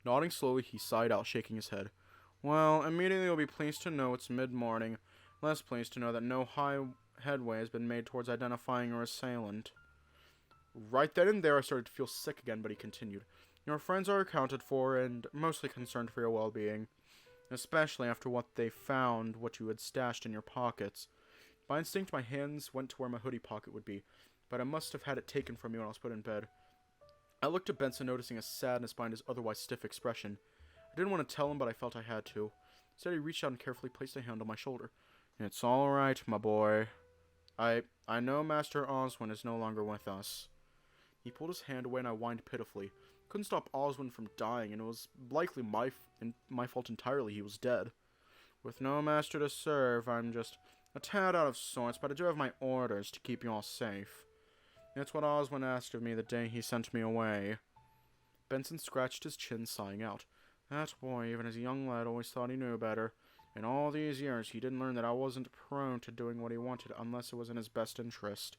Nodding slowly, he sighed out, shaking his head. Well, immediately you'll be pleased to know it's mid-morning. Less pleased to know that no high headway has been made towards identifying your assailant. Right then and there, I started to feel sick again, but he continued. Your friends are accounted for, and mostly concerned for your well-being. Especially after what they found, what you had stashed in your pockets. By instinct, my hands went to where my hoodie pocket would be, but I must have had it taken from me when I was put in bed. I looked at Benson, noticing a sadness behind his otherwise stiff expression. I didn't want to tell him, but I felt I had to. Instead, he reached out and carefully placed a hand on my shoulder. It's all right, my boy. I know Master Oswin is no longer with us. He pulled his hand away and I whined pitifully. Couldn't stop Oswin from dying, and it was likely my fault entirely he was dead. With no master to serve, I'm just a tad out of sorts, but I do have my orders to keep you all safe. It's what Oswin asked of me the day he sent me away. Benson scratched his chin, sighing out. That boy, even as a young lad, always thought he knew better. In all these years, he didn't learn that I wasn't prone to doing what he wanted unless it was in his best interest.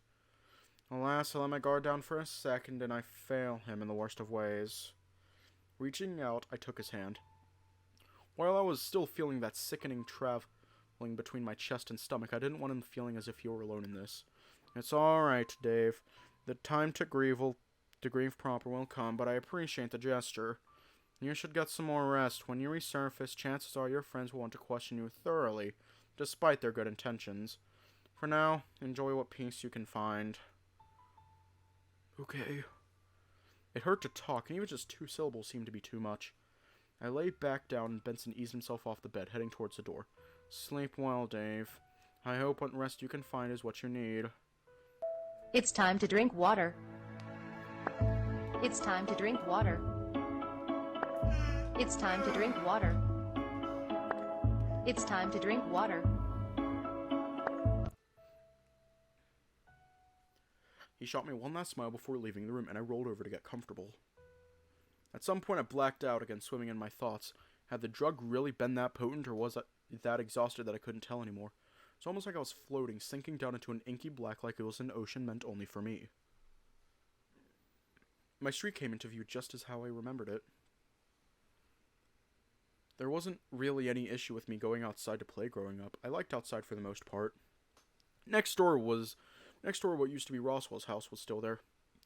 Alas, I let my guard down for a second, and I fail him in the worst of ways. Reaching out, I took his hand. While I was still feeling that sickening traveling between my chest and stomach, I didn't want him feeling as if he were alone in this. It's all right, Dave. The time to grieve proper will come, but I appreciate the gesture. You should get some more rest. When you resurface, chances are your friends will want to question you thoroughly, despite their good intentions. For now, enjoy what peace you can find. Okay. It hurt to talk, and even just 2 syllables seemed to be too much. I lay back down, and Benson eased himself off the bed, heading towards the door. Sleep well, Dave. I hope what rest you can find is what you need. It's time to drink water. It's time to drink water. It's time to drink water. It's time to drink water. He shot me one last smile before leaving the room, and I rolled over to get comfortable. At some point, I blacked out again, swimming in my thoughts. Had the drug really been that potent, or was I that exhausted that I couldn't tell anymore? It's almost like I was floating, sinking down into an inky black like it was an ocean meant only for me. My street came into view just as how I remembered it. There wasn't really any issue with me going outside to play growing up. I liked outside for the most part. Next door, what used to be Roswell's house was still there,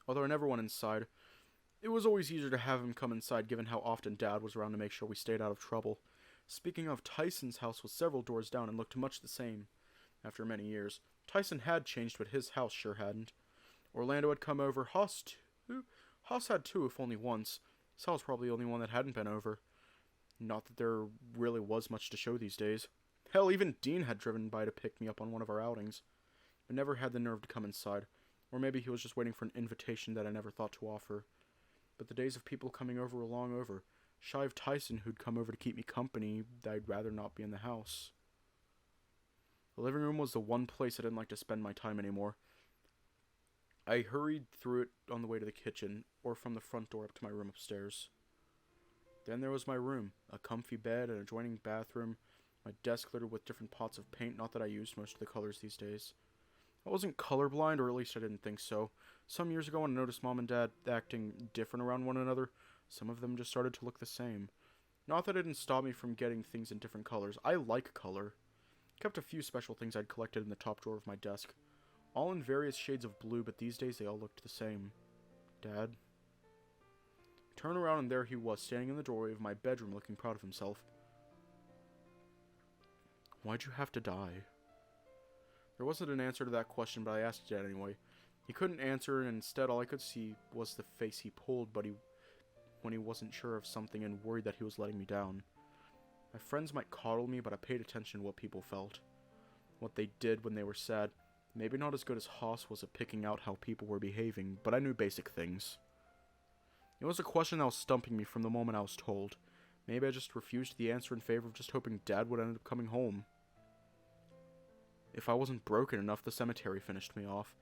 although I never went inside. It was always easier to have him come inside given how often Dad was around to make sure we stayed out of trouble. Speaking of, Tyson's house was several doors down and looked much the same. After many years, Tyson had changed, but his house sure hadn't. Orlando had come over. Haas had too, if only once. Sal was probably the only one that hadn't been over. Not that there really was much to show these days. Hell, even Dean had driven by to pick me up on one of our outings, but never had the nerve to come inside. Or maybe he was just waiting for an invitation that I never thought to offer. But the days of people coming over were long over. Shy of Tyson, who'd come over to keep me company, I'd rather not be in the house. The living room was the one place I didn't like to spend my time anymore. I hurried through it on the way to the kitchen, or from the front door up to my room upstairs. Then there was my room, a comfy bed, an adjoining bathroom, my desk littered with different pots of paint, not that I used most of the colors these days. I wasn't colorblind, or at least I didn't think so. Some years ago when I noticed Mom and Dad acting different around one another, some of them just started to look the same. Not that it didn't stop me from getting things in different colors. I like color. Kept a few special things I'd collected in the top drawer of my desk. All in various shades of blue, but these days they all looked the same. Dad? Turn around and there he was, standing in the doorway of my bedroom looking proud of himself. Why'd you have to die? There wasn't an answer to that question, but I asked Dad anyway. He couldn't answer, and instead all I could see was the face he pulled when he wasn't sure of something and worried that he was letting me down. My friends might coddle me, but I paid attention to what people felt. What they did when they were sad. Maybe not as good as Haas was at picking out how people were behaving, but I knew basic things. It was a question that was stumping me from the moment I was told. Maybe I just refused the answer in favor of just hoping Dad would end up coming home. If I wasn't broken enough, the cemetery finished me off.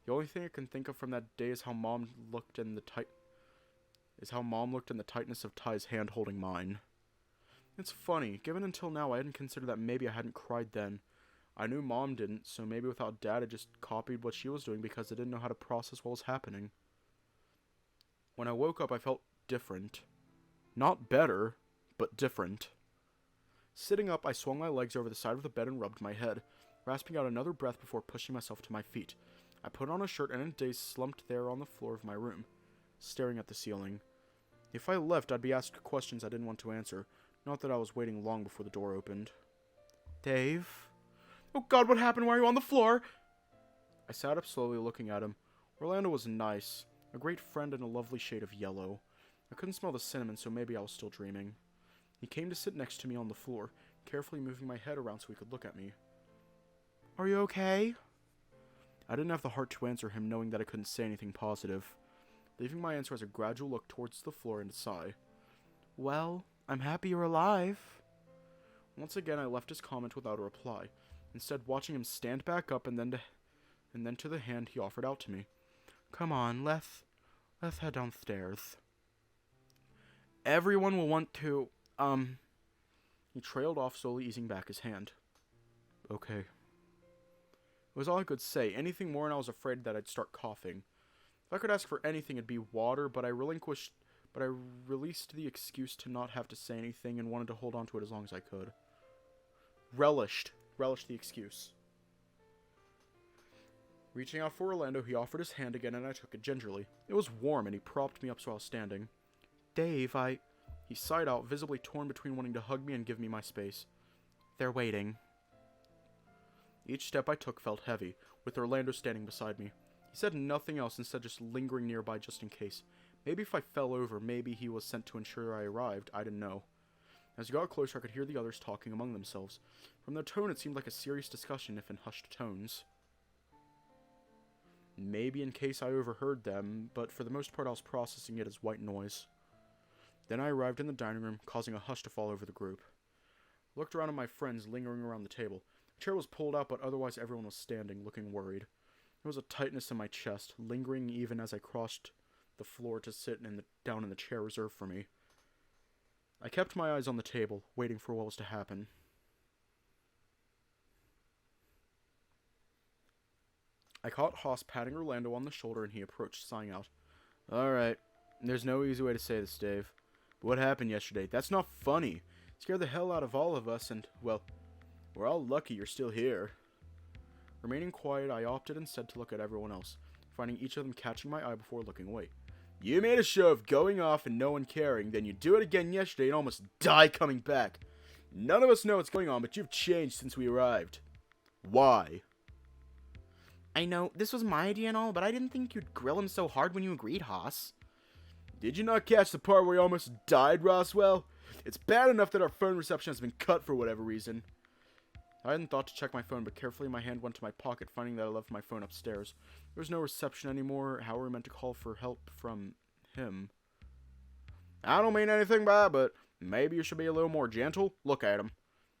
The only thing I can think of from that day is how Mom looked in the tightness of Ty's hand holding mine. It's funny, given until now I hadn't considered that maybe I hadn't cried then. I knew Mom didn't, so maybe without Dad I just copied what she was doing because I didn't know how to process what was happening. When I woke up I felt different. Not better, but different. Sitting up, I swung my legs over the side of the bed and rubbed my head, rasping out another breath before pushing myself to my feet. I put on a shirt and in a daze slumped there on the floor of my room, staring at the ceiling. If I left, I'd be asked questions I didn't want to answer. Not that I was waiting long before the door opened. Dave? Oh God, what happened? Why are you on the floor? I sat up slowly, looking at him. Orlando was nice. A great friend in a lovely shade of yellow. I couldn't smell the cinnamon, so maybe I was still dreaming. He came to sit next to me on the floor, carefully moving my head around so he could look at me. Are you okay? I didn't have the heart to answer him, knowing that I couldn't say anything positive, leaving my answer as a gradual look towards the floor and a sigh. Well, I'm happy you're alive. Once again, I left his comment without a reply, instead watching him stand back up and then to the hand he offered out to me. Come on, let's head downstairs. Everyone will want to, He trailed off, slowly easing back his hand. Okay. It was all I could say. Anything more and I was afraid that I'd start coughing. If I could ask for anything, it'd be water, but I released the excuse to not have to say anything and wanted to hold on to it as long as I could. Relished the excuse. Reaching out for Orlando, he offered his hand again and I took it gingerly. It was warm and he propped me up so I was standing. Dave, He sighed out, visibly torn between wanting to hug me and give me my space. They're waiting. Each step I took felt heavy, with Orlando standing beside me. He said nothing else, instead just lingering nearby just in case. Maybe if I fell over, maybe he was sent to ensure I arrived, I didn't know. As he got closer, I could hear the others talking among themselves. From their tone, it seemed like a serious discussion, if in hushed tones. Maybe in case I overheard them, but for the most part I was processing it as white noise. Then I arrived in the dining room, causing a hush to fall over the group. I looked around at my friends lingering around the table. A chair was pulled out, but otherwise everyone was standing, looking worried. There was a tightness in my chest, lingering even as I crossed the floor to sit down in the chair reserved for me. I kept my eyes on the table, waiting for what was to happen. I caught Haas patting Orlando on the shoulder and he approached, sighing out. Alright, there's no easy way to say this, Dave. But what happened yesterday? That's not funny. It scared the hell out of all of us and, well, we're all lucky you're still here. Remaining quiet, I opted instead to look at everyone else, finding each of them catching my eye before looking away. You made a show of going off and no one caring, then you do it again yesterday and almost die coming back. None of us know what's going on, but you've changed since we arrived. Why? I know, this was my idea and all, but I didn't think you'd grill him so hard when you agreed, Haas. Did you not catch the part where he almost died, Roswell? It's bad enough that our phone reception has been cut for whatever reason. I hadn't thought to check my phone, but carefully my hand went to my pocket, finding that I left my phone upstairs. There was no reception anymore. How were we meant to call for help from him? I don't mean anything by it, but maybe you should be a little more gentle. Look at him.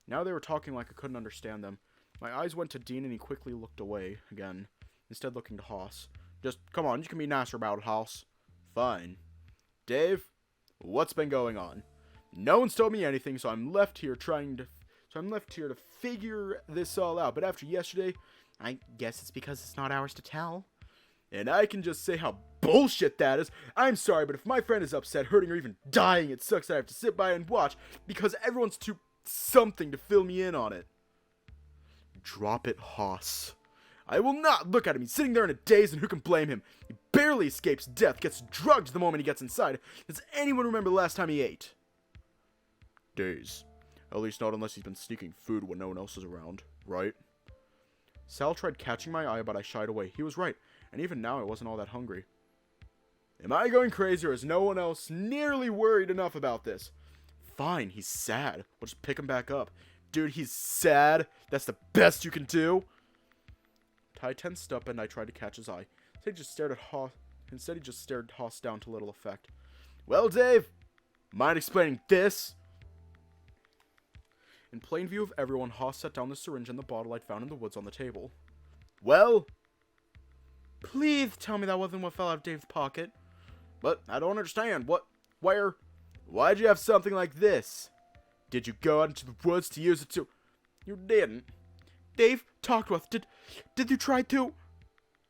Now they were talking like I couldn't understand them. My eyes went to Dean and he quickly looked away again, instead looking to Haas. Just, come on, you can be nicer about it, Haas. Fine. Dave, what's been going on? No one's told me anything, so I'm left here to figure this all out. But after yesterday, I guess it's because it's not ours to tell. And I can just say how bullshit that is. I'm sorry, but if my friend is upset, hurting, or even dying, it sucks that I have to sit by and watch because everyone's too something to fill me in on it. Drop it, Haas. I will not look at him. He's sitting there in a daze, and who can blame him? He barely escapes death, gets drugged the moment he gets inside. Does anyone remember the last time he ate? Daze. At least not unless he's been sneaking food when no one else is around, right? Sal tried catching my eye, but I shied away. He was right, and even now I wasn't all that hungry. Am I going crazy, or is no one else nearly worried enough about this? Fine, he's sad. We'll just pick him back up. Dude, he's sad? That's the best you can do? Ty tensed up and I tried to catch his eye. Instead, he just stared Haas down to little effect. Well, Dave, mind explaining this? In plain view of everyone, Haas set down the syringe and the bottle I'd found in the woods on the table. Well? Please tell me that wasn't what fell out of Dave's pocket. But I don't understand. What? Where? Why'd you have something like this? Did you go out into the woods to use it to... You didn't. Dave, talk to us. Did you try to...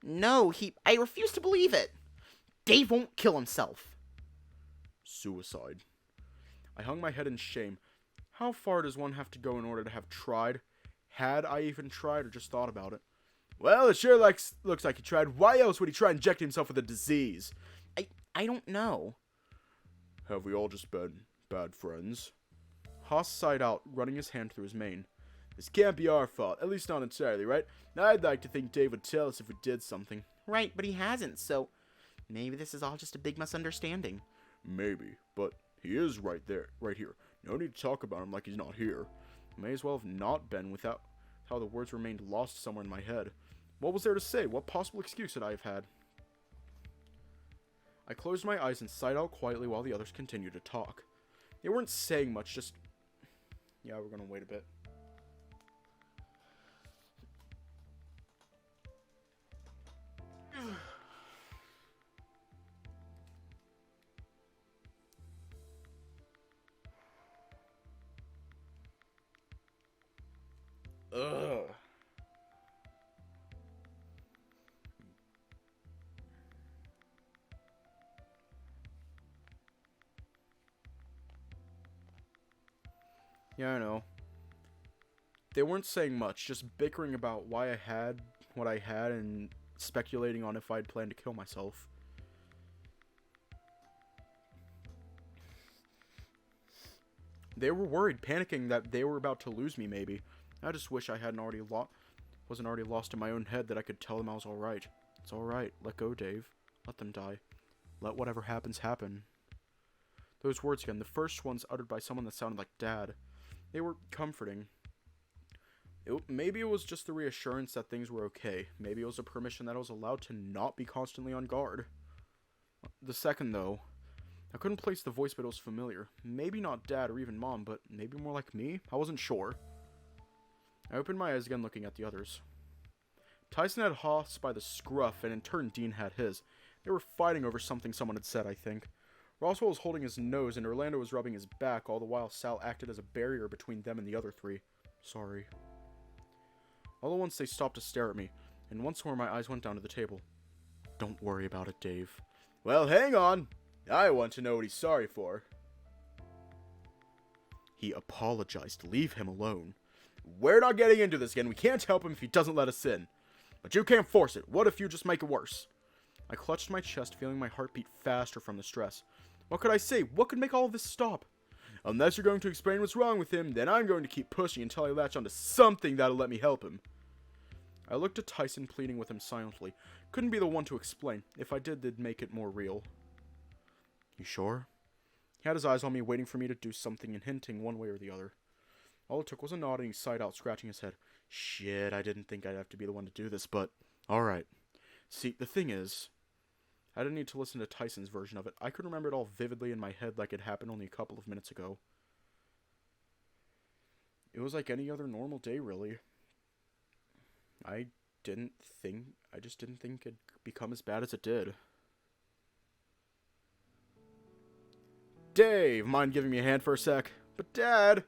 No, I refuse to believe it. Dave won't kill himself. Suicide. I hung my head in shame. How far does one have to go in order to have tried? Had I even tried or just thought about it? Well, it sure looks like he tried. Why else would he try injecting himself with a disease? I don't know. Have we all just been bad friends? Haas sighed out, running his hand through his mane. This can't be our fault, at least not entirely, right? I'd like to think Dave would tell us if we did something. Right, but he hasn't, so maybe this is all just a big misunderstanding. Maybe, but he is right here. No need to talk about him like he's not here. May as well have not been without how the words remained lost somewhere in my head. What was there to say? What possible excuse could I have had? I closed my eyes and sighed out quietly while the others continued to talk. They weren't saying much, just... Yeah, we're gonna wait a bit. Ugh. Yeah, I know. They weren't saying much, just bickering about why I had what I had and speculating on if I'd planned to kill myself. They were worried, panicking that they were about to lose me, maybe. I just wish I wasn't already lost in my own head that I could tell them I was alright. It's alright. Let go, Dave. Let them die. Let whatever happens happen. Those words again, the first ones uttered by someone that sounded like Dad. They were comforting. Maybe it was just the reassurance that things were okay. Maybe it was a permission that I was allowed to not be constantly on guard. The second, though, I couldn't place the voice, but it was familiar. Maybe not Dad or even Mom, but maybe more like me? I wasn't sure. I opened my eyes again, looking at the others. Tyson had Haas by the scruff, and in turn Dean had his. They were fighting over something someone had said, I think. Roswell was holding his nose, and Orlando was rubbing his back, all the while Sal acted as a barrier between them and the other three. Sorry. All at once they stopped to stare at me, and once more my eyes went down to the table. Don't worry about it, Dave. Well, hang on. I want to know what he's sorry for. He apologized. Leave him alone. We're not getting into this again. We can't help him if he doesn't let us in. But you can't force it. What if you just make it worse? I clutched my chest, feeling my heart beat faster from the stress. What could I say? What could make all of this stop? Unless you're going to explain what's wrong with him, then I'm going to keep pushing until I latch onto something that'll let me help him. I looked at Tyson, pleading with him silently. Couldn't be the one to explain. If I did, they'd make it more real. You sure? He had his eyes on me, waiting for me to do something and hinting one way or the other. All it took was a nod, and he sighed out, scratching his head. Shit, I didn't think I'd have to be the one to do this, but alright. See, the thing is, I didn't need to listen to Tyson's version of it. I could remember it all vividly in my head like it happened only a couple of minutes ago. It was like any other normal day, really. I just didn't think it'd become as bad as it did. Dave, mind giving me a hand for a sec? But Dad,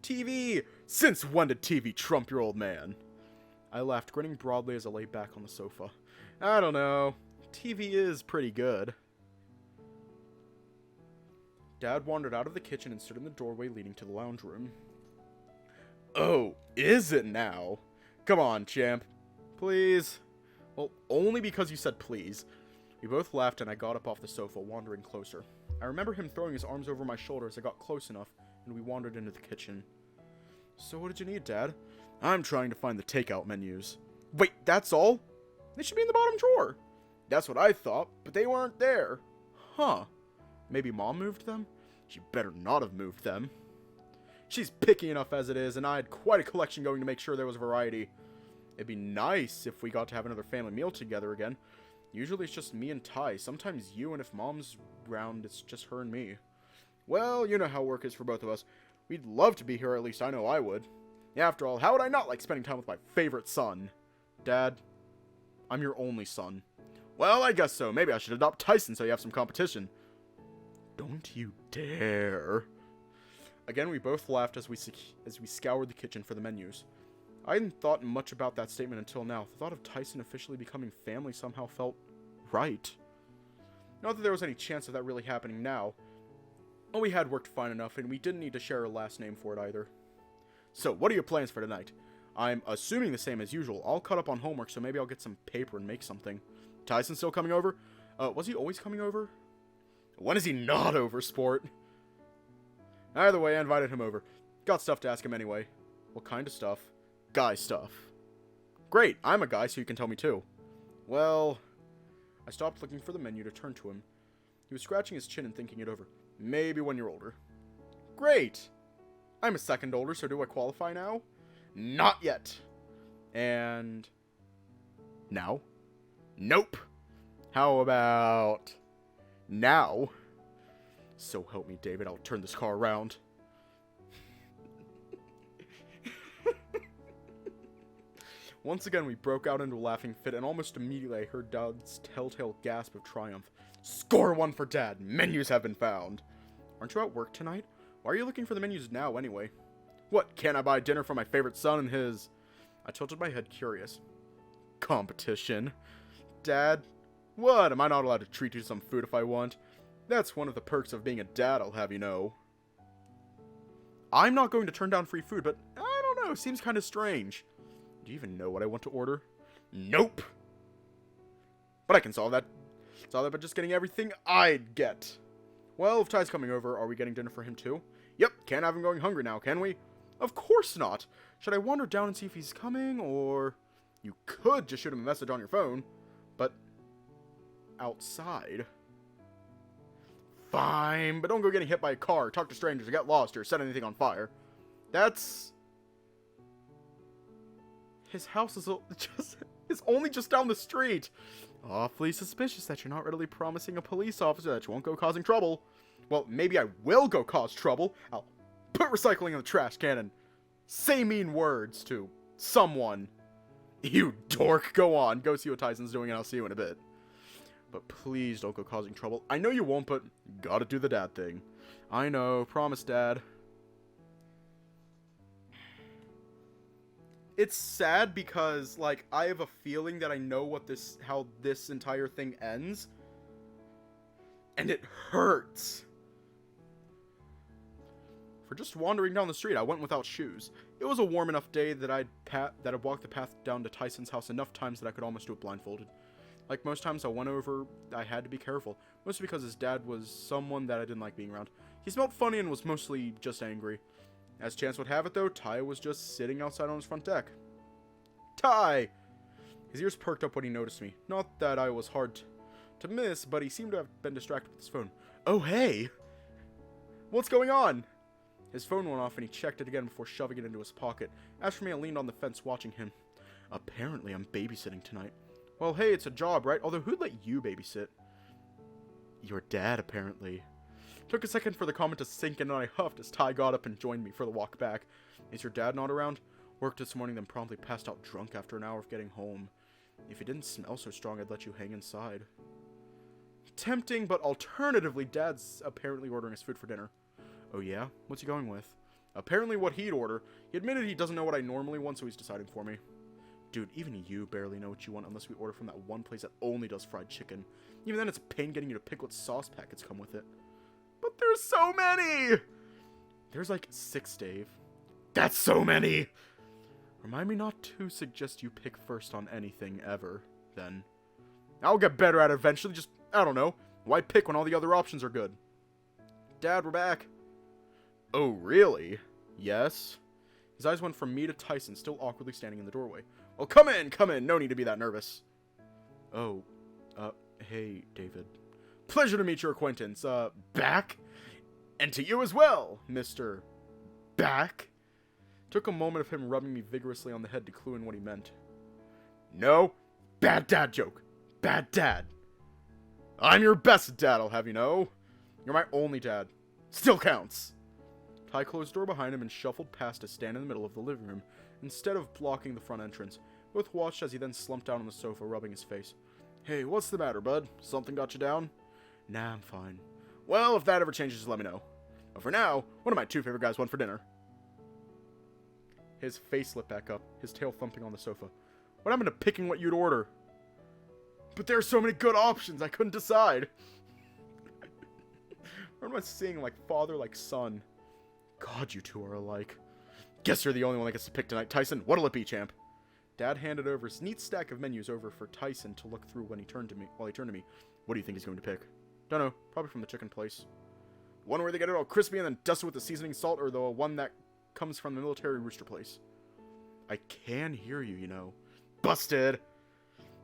TV! Since when did TV trump your old man? I laughed, grinning broadly as I lay back on the sofa. I don't know. TV is pretty good. Dad wandered out of the kitchen and stood in the doorway leading to the lounge room. Oh, is it now? Come on, champ. Please? Well, only because you said please. We both laughed and I got up off the sofa, wandering closer. I remember him throwing his arms over my shoulder as I got close enough, and we wandered into the kitchen. So what did you need, Dad? I'm trying to find the takeout menus. Wait, that's all? They should be in the bottom drawer. That's what I thought, but they weren't there. Huh. Maybe Mom moved them? She better not have moved them. She's picky enough as it is, and I had quite a collection going to make sure there was variety. It'd be nice if we got to have another family meal together again. Usually it's just me and Ty, sometimes you, and if Mom's around, it's just her and me. Well, you know how work is for both of us. We'd love to be here, at least I know I would. After all, how would I not like spending time with my favorite son? Dad, I'm your only son. Well, I guess so. Maybe I should adopt Tyson so you have some competition. Don't you dare. Again, we both laughed as we scoured the kitchen for the menus. I hadn't thought much about that statement until now. The thought of Tyson officially becoming family somehow felt right. Not that there was any chance of that really happening now. But we had worked fine enough, and we didn't need to share a last name for it either. So, what are your plans for tonight? I'm assuming the same as usual. I'll cut up on homework, so maybe I'll get some paper and make something. Tyson still coming over? Was he always coming over? When is he not over, sport? Either way, I invited him over. Got stuff to ask him anyway. What kind of stuff? Guy stuff. Great, I'm a guy, so you can tell me too. Well, I stopped looking for the menu to turn to him. He was scratching his chin and thinking it over. Maybe when you're older. Great! I'm a second older, so do I qualify now? Not yet. And... now? Nope. How about... now? So help me, David, I'll turn this car around. Once again, we broke out into a laughing fit, and almost immediately I heard Dad's telltale gasp of triumph. Score one for Dad! Menus have been found! Aren't you at work tonight? Why are you looking for the menus now, anyway? What, can't I buy dinner for my favorite son and his... I tilted my head, curious. Competition? Dad? What, am I not allowed to treat you to some food if I want? That's one of the perks of being a dad, I'll have you know. I'm not going to turn down free food, but I don't know, seems kind of strange. Do you even know what I want to order? Nope. But I can solve that. Solve that by just getting everything I'd get. Well, if Ty's coming over, are we getting dinner for him too? Yep, can't have him going hungry now, can we? Of course not. Should I wander down and see if he's coming, or... You could just shoot him a message on your phone, but... outside. Fine, but don't go getting hit by a car, talk to strangers, or get lost, or set anything on fire. That's... His house is only just down the street. Awfully suspicious that you're not readily promising a police officer that you won't go causing trouble. Well, maybe I will go cause trouble. I'll put recycling in the trash can and say mean words to someone. You dork, go on. Go see what Tyson's doing and I'll see you in a bit. But please don't go causing trouble. I know you won't, but gotta do the dad thing. I know, promise, Dad. It's sad because, like, I have a feeling that I know how this entire thing ends. And it hurts. For just wandering down the street, I went without shoes. It was a warm enough day that I'd walked the path down to Tyson's house enough times that I could almost do it blindfolded. Like most times I went over, I had to be careful. Mostly because his dad was someone that I didn't like being around. He smelled funny and was mostly just angry. As chance would have it though, Ty was just sitting outside on his front deck. Ty! His ears perked up when he noticed me. Not that I was hard to miss, but he seemed to have been distracted with his phone. Oh hey! What's going on? His phone went off and he checked it again before shoving it into his pocket. As for me, I leaned on the fence watching him. Apparently I'm babysitting tonight. Well, hey, it's a job, right? Although, who'd let you babysit? Your dad, apparently. Took a second for the comment to sink in, and I huffed as Ty got up and joined me for the walk back. Is your dad not around? Worked this morning, then promptly passed out drunk after an hour of getting home. If he didn't smell so strong, I'd let you hang inside. Tempting, but alternatively, Dad's apparently ordering us food for dinner. Oh yeah? What's he going with? Apparently what he'd order. He admitted he doesn't know what I normally want, so he's deciding for me. Dude, even you barely know what you want unless we order from that one place that only does fried chicken. Even then, it's a pain getting you to pick what sauce packets come with it. But there's so many! There's like 6, Dave. That's so many! Remind me not to suggest you pick first on anything ever, then. I'll get better at it eventually, just, I don't know. Why pick when all the other options are good? Dad, we're back. Oh, really? Yes? His eyes went from me to Tyson, still awkwardly standing in the doorway. Well, come in, no need to be that nervous. Oh, hey, David. Pleasure to meet your acquaintance, back? And to you as well, Mr. Back? Took a moment of him rubbing me vigorously on the head to clue in what he meant. No, bad dad joke. Bad dad. I'm your best dad, I'll have you know. You're my only dad. Still counts. Ty closed the door behind him and shuffled past to stand in the middle of the living room, instead of blocking the front entrance. Both watched as he then slumped down on the sofa, rubbing his face. Hey, what's the matter, bud? Something got you down? Nah, I'm fine. Well, if that ever changes, just let me know. But for now, one of my 2 favorite guys went for dinner. His face lit back up, his tail thumping on the sofa. What happened to picking what you'd order? But there are so many good options, I couldn't decide. Or am I seeing like father, like son? God, you two are alike. Guess you're the only one that gets to pick tonight, Tyson. What'll it be, champ? Dad handed over his neat stack of menus over for Tyson to look through when he turned to me. What do you think he's going to pick? Dunno. Probably from the chicken place. One where they get it all crispy and then dusted with the seasoning salt, or the one that comes from the military rooster place. I can hear you, you know. Busted!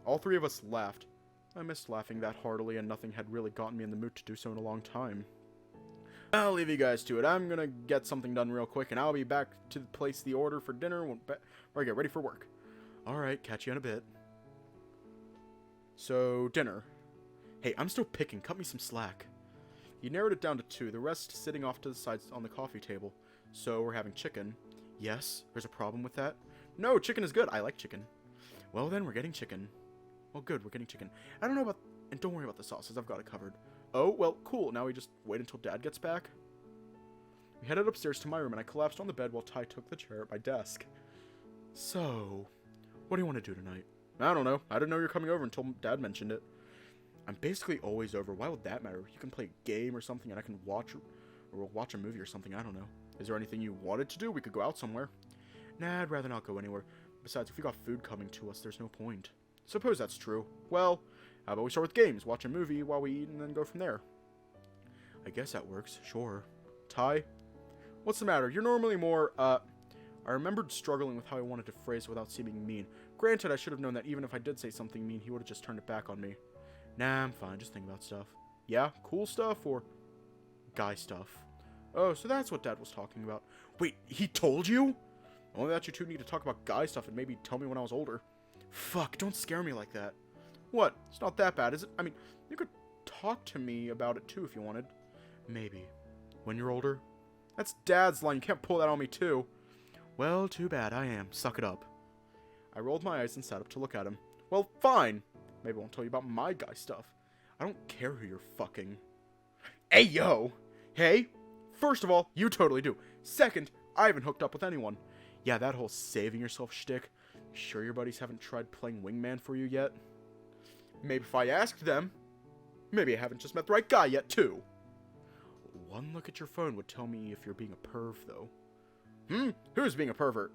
All 3 of us laughed. I missed laughing that heartily, and nothing had really gotten me in the mood to do so in a long time. I'll leave you guys to it. I'm gonna get something done real quick, and I'll be back to place the order for dinner when I get ready for work. Alright, catch you in a bit. So, dinner. Hey, I'm still picking. Cut me some slack. He narrowed it down to 2, the rest sitting off to the sides on the coffee table. So, we're having chicken. Yes, there's a problem with that? No, chicken is good. I like chicken. Well then, we're getting chicken. Well, good, we're getting chicken. I don't know about... And don't worry about the sauces, I've got it covered. Oh, well, cool. Now we just wait until Dad gets back? We headed upstairs to my room, and I collapsed on the bed while Ty took the chair at my desk. So, what do you want to do tonight? I don't know. I didn't know you were coming over until Dad mentioned it. I'm basically always over. Why would that matter? You can play a game or something, and I can watch... Or we'll watch a movie or something, I don't know. Is there anything you wanted to do? We could go out somewhere. Nah, I'd rather not go anywhere. Besides, if we got food coming to us, there's no point. Suppose that's true. Well, how about we start with games, watch a movie while we eat, and then go from there? I guess that works, sure. Ty? What's the matter? You're normally more, I remembered struggling with how I wanted to phrase it without seeming mean. Granted, I should have known that even if I did say something mean, he would have just turned it back on me. Nah, I'm fine, just thinking about stuff. Yeah? Cool stuff, or guy stuff? Oh, so that's what Dad was talking about. Wait, he told you? Only that you two need to talk about guy stuff and maybe tell me when I was older. Fuck, don't scare me like that. What? It's not that bad, is it? I mean, you could talk to me about it too if you wanted. Maybe. When you're older? That's Dad's line, you can't pull that on me too. Well, too bad, I am. Suck it up. I rolled my eyes and sat up to look at him. Well, fine. Maybe I won't tell you about my guy stuff. I don't care who you're fucking. Hey, yo! Hey! First of all, you totally do. Second, I haven't hooked up with anyone. Yeah, that whole saving yourself shtick. Sure your buddies haven't tried playing wingman for you yet? Maybe if I asked them. Maybe I haven't just met the right guy yet, too. One look at your phone would tell me if you're being a perv, though. Who's being a pervert?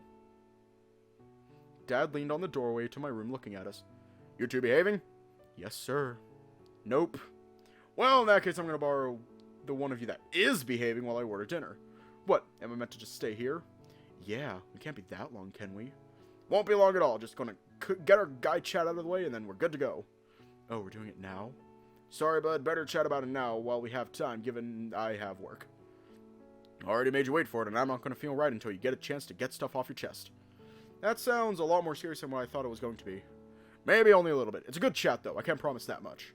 Dad leaned on the doorway to my room looking at us. You two behaving? Yes, sir. Nope. Well, in that case, I'm going to borrow the one of you that is behaving while I order dinner. What, am I meant to just stay here? Yeah, we can't be that long, can we? Won't be long at all. Just gonna get our guy chat out of the way, and then we're good to go. Oh, we're doing it now? Sorry, bud. Better chat about it now while we have time, given I have work. Already made you wait for it, and I'm not gonna feel right until you get a chance to get stuff off your chest. That sounds a lot more serious than what I thought it was going to be. Maybe only a little bit. It's a good chat, though. I can't promise that much.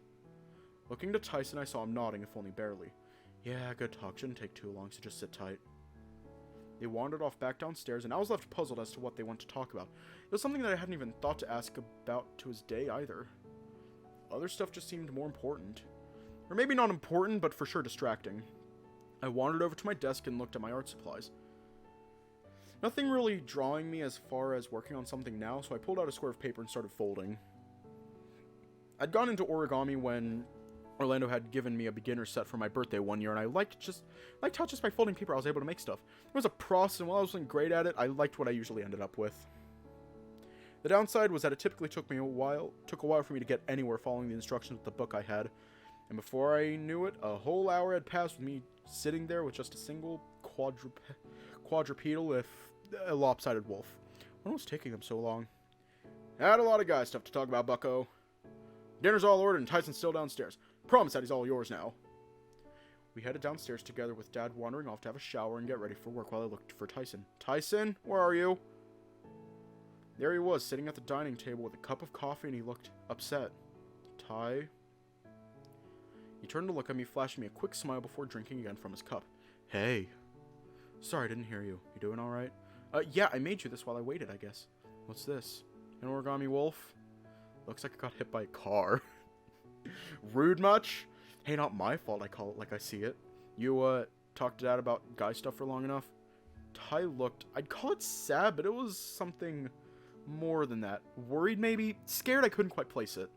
Looking to Tyson, I saw him nodding, if only barely. Yeah, good talk. Shouldn't take too long, so just sit tight. They wandered off back downstairs, and I was left puzzled as to what they want to talk about. It was something that I hadn't even thought to ask about to his day, either. Other stuff just seemed more important. Or maybe not important, but for sure distracting. I wandered over to my desk and looked at my art supplies. Nothing really drawing me as far as working on something now, so I pulled out a square of paper and started folding. I'd gone into origami when Orlando had given me a beginner set for my birthday one year, and I liked how just by folding paper I was able to make stuff. It was a process, and while I wasn't great at it, I liked what I usually ended up with. The downside was that it typically took a while for me to get anywhere following the instructions with the book I had, and before I knew it, a whole hour had passed with me sitting there with just a single quadrupedal, if a lopsided wolf. What was taking them so long? Had a lot of guy stuff to talk about, bucko. Dinner's all ordered and Tyson's still downstairs. Promise that he's all yours now. We headed downstairs together with Dad wandering off to have a shower and get ready for work while I looked for Tyson. Tyson, where are you? There he was, sitting at the dining table with a cup of coffee, and he looked upset. Ty? He turned to look at me, flashing me a quick smile before drinking again from his cup. Hey. Sorry, I didn't hear you. You doing alright? Yeah, I made you this while I waited, I guess. What's this? An origami wolf? Looks like I got hit by a car. Rude much? Hey, not my fault, I call it like I see it. You, talked to Dad about guy stuff for long enough? Ty looked, I'd call it sad, but it was something more than that. Worried, maybe? Scared, I couldn't quite place it.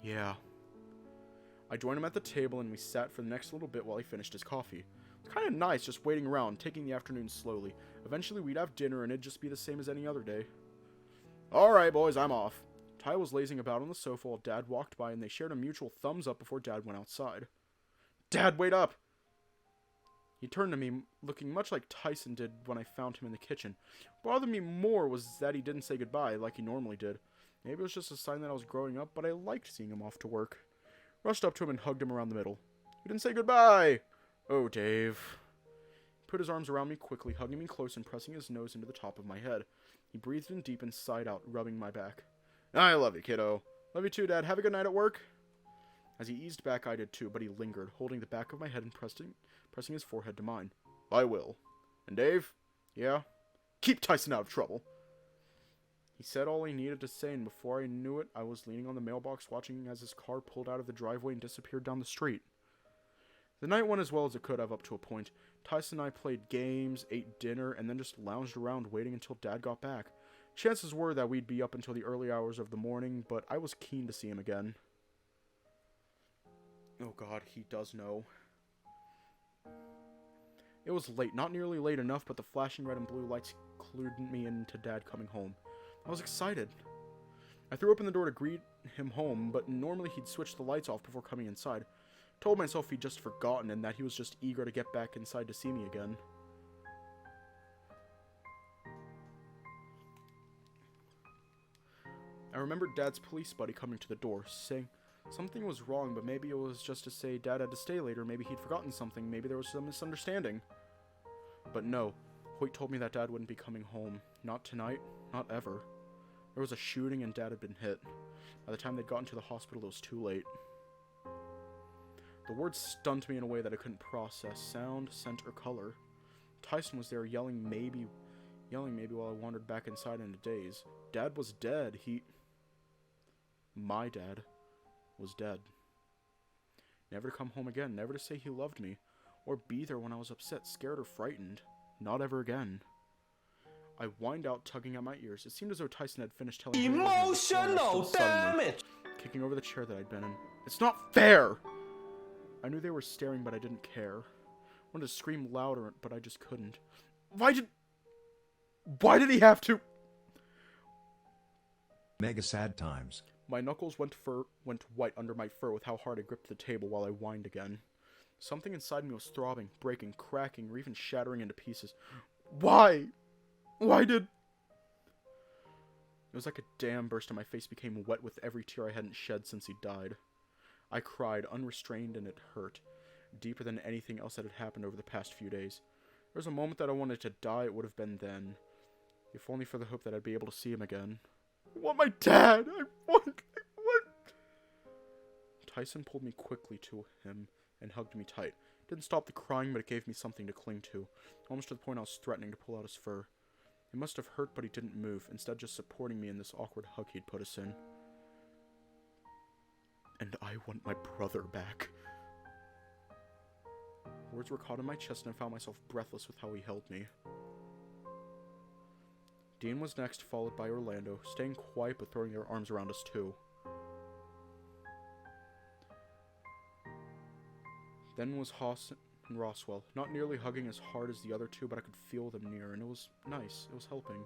Yeah. I joined him at the table, and we sat for the next little bit while he finished his coffee. It was kind of nice, just waiting around, taking the afternoon slowly. Eventually, we'd have dinner, and it'd just be the same as any other day. Alright, boys, I'm off. Ty was lazing about on the sofa while Dad walked by, and they shared a mutual thumbs up before Dad went outside. Dad, wait up! He turned to me, looking much like Tyson did when I found him in the kitchen. What bothered me more was that he didn't say goodbye like he normally did. Maybe it was just a sign that I was growing up, but I liked seeing him off to work. Rushed up to him and hugged him around the middle. You didn't say goodbye! Oh, Dave. He put his arms around me quickly, hugging me close and pressing his nose into the top of my head. He breathed in deep and sighed out, rubbing my back. I love you, kiddo. Love you too, Dad. Have a good night at work. As he eased back, I did too, but he lingered, holding the back of my head and pressing his forehead to mine. I will. And Dave? Yeah? Keep Tyson out of trouble. He said all he needed to say, and before I knew it, I was leaning on the mailbox watching as his car pulled out of the driveway and disappeared down the street. The night went as well as it could have up to a point. Tyson and I played games, ate dinner, and then just lounged around waiting until Dad got back. Chances were that we'd be up until the early hours of the morning, but I was keen to see him again. Oh god, he does know. It was late, not nearly late enough, but the flashing red and blue lights clued me into Dad coming home. I was excited. I threw open the door to greet him home, but normally he'd switch the lights off before coming inside. Told myself he'd just forgotten and that he was just eager to get back inside to see me again. I remembered Dad's police buddy coming to the door, saying something was wrong, but maybe it was just to say Dad had to stay later, maybe he'd forgotten something, maybe there was some misunderstanding. But no, Hoyt told me that Dad wouldn't be coming home. Not tonight, not ever. There was a shooting and Dad had been hit. By the time they'd gotten to the hospital, it was too late. The words stunned me in a way that I couldn't process, sound, scent, or color. Tyson was there yelling maybe while I wandered back inside in a daze. Dad was dead. My dad was dead. Never to come home again, never to say he loved me, or be there when I was upset, scared, or frightened. Not ever again. I whined out, tugging at my ears. It seemed as though Tyson had finished telling me emotional damage, kicking over the chair that I'd been in. It's not fair! I knew they were staring, but I didn't care. I wanted to scream louder, but I just couldn't. Why did he have to? Mega sad times. My knuckles went white under my fur with how hard I gripped the table while I whined again. Something inside me was throbbing, breaking, cracking, or even shattering into pieces. Why? Why did... It was like a dam burst and my face became wet with every tear I hadn't shed since he died. I cried, unrestrained, and it hurt. Deeper than anything else that had happened over the past few days. There was a moment that I wanted to die, it would have been then. If only for the hope that I'd be able to see him again. I want my dad! I want... Tyson pulled me quickly to him and hugged me tight. Didn't stop the crying, but it gave me something to cling to, almost to the point I was threatening to pull out his fur. It must have hurt, but he didn't move, instead just supporting me in this awkward hug he'd put us in. And I want my brother back. Words were caught in my chest, and I found myself breathless with how he held me. Dean was next, followed by Orlando, staying quiet but throwing their arms around us too. Then was Haas and Roswell, not nearly hugging as hard as the other two, but I could feel them near, and it was nice. It was helping.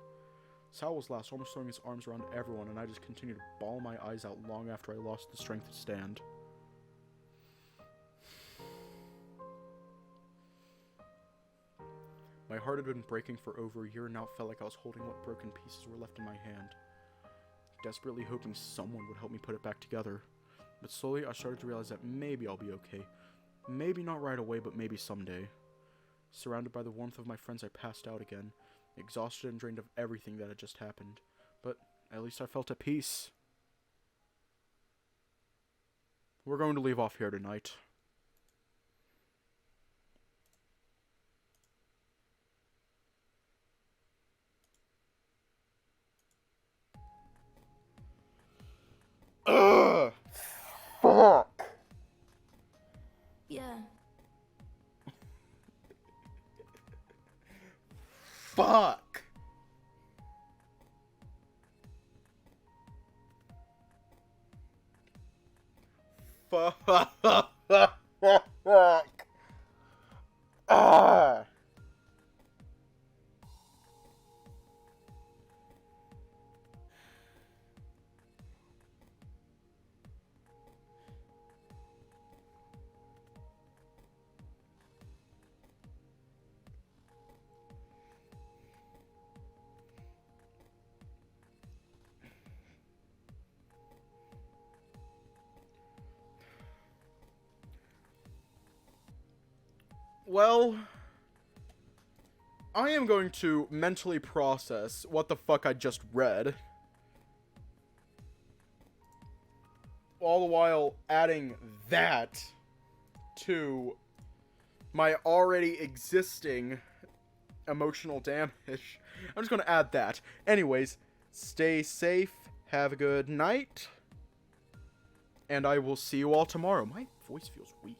Sal was last, almost throwing his arms around everyone, and I just continued to bawl my eyes out long after I lost the strength to stand. My heart had been breaking for over a year, and now it felt like I was holding what broken pieces were left in my hand, desperately hoping someone would help me put it back together. But slowly, I started to realize that maybe I'll be okay. Maybe not right away, but maybe someday. Surrounded by the warmth of my friends, I passed out again, exhausted and drained of everything that had just happened. But at least I felt at peace. We're going to leave off here tonight. Ugh! Fuck! Yeah. Fuck! Fuck! Ah! Well, I am going to mentally process what the fuck I just read, all the while adding that to my already existing emotional damage. I'm just going to add that. Anyways, stay safe, have a good night, and I will see you all tomorrow. My voice feels weak.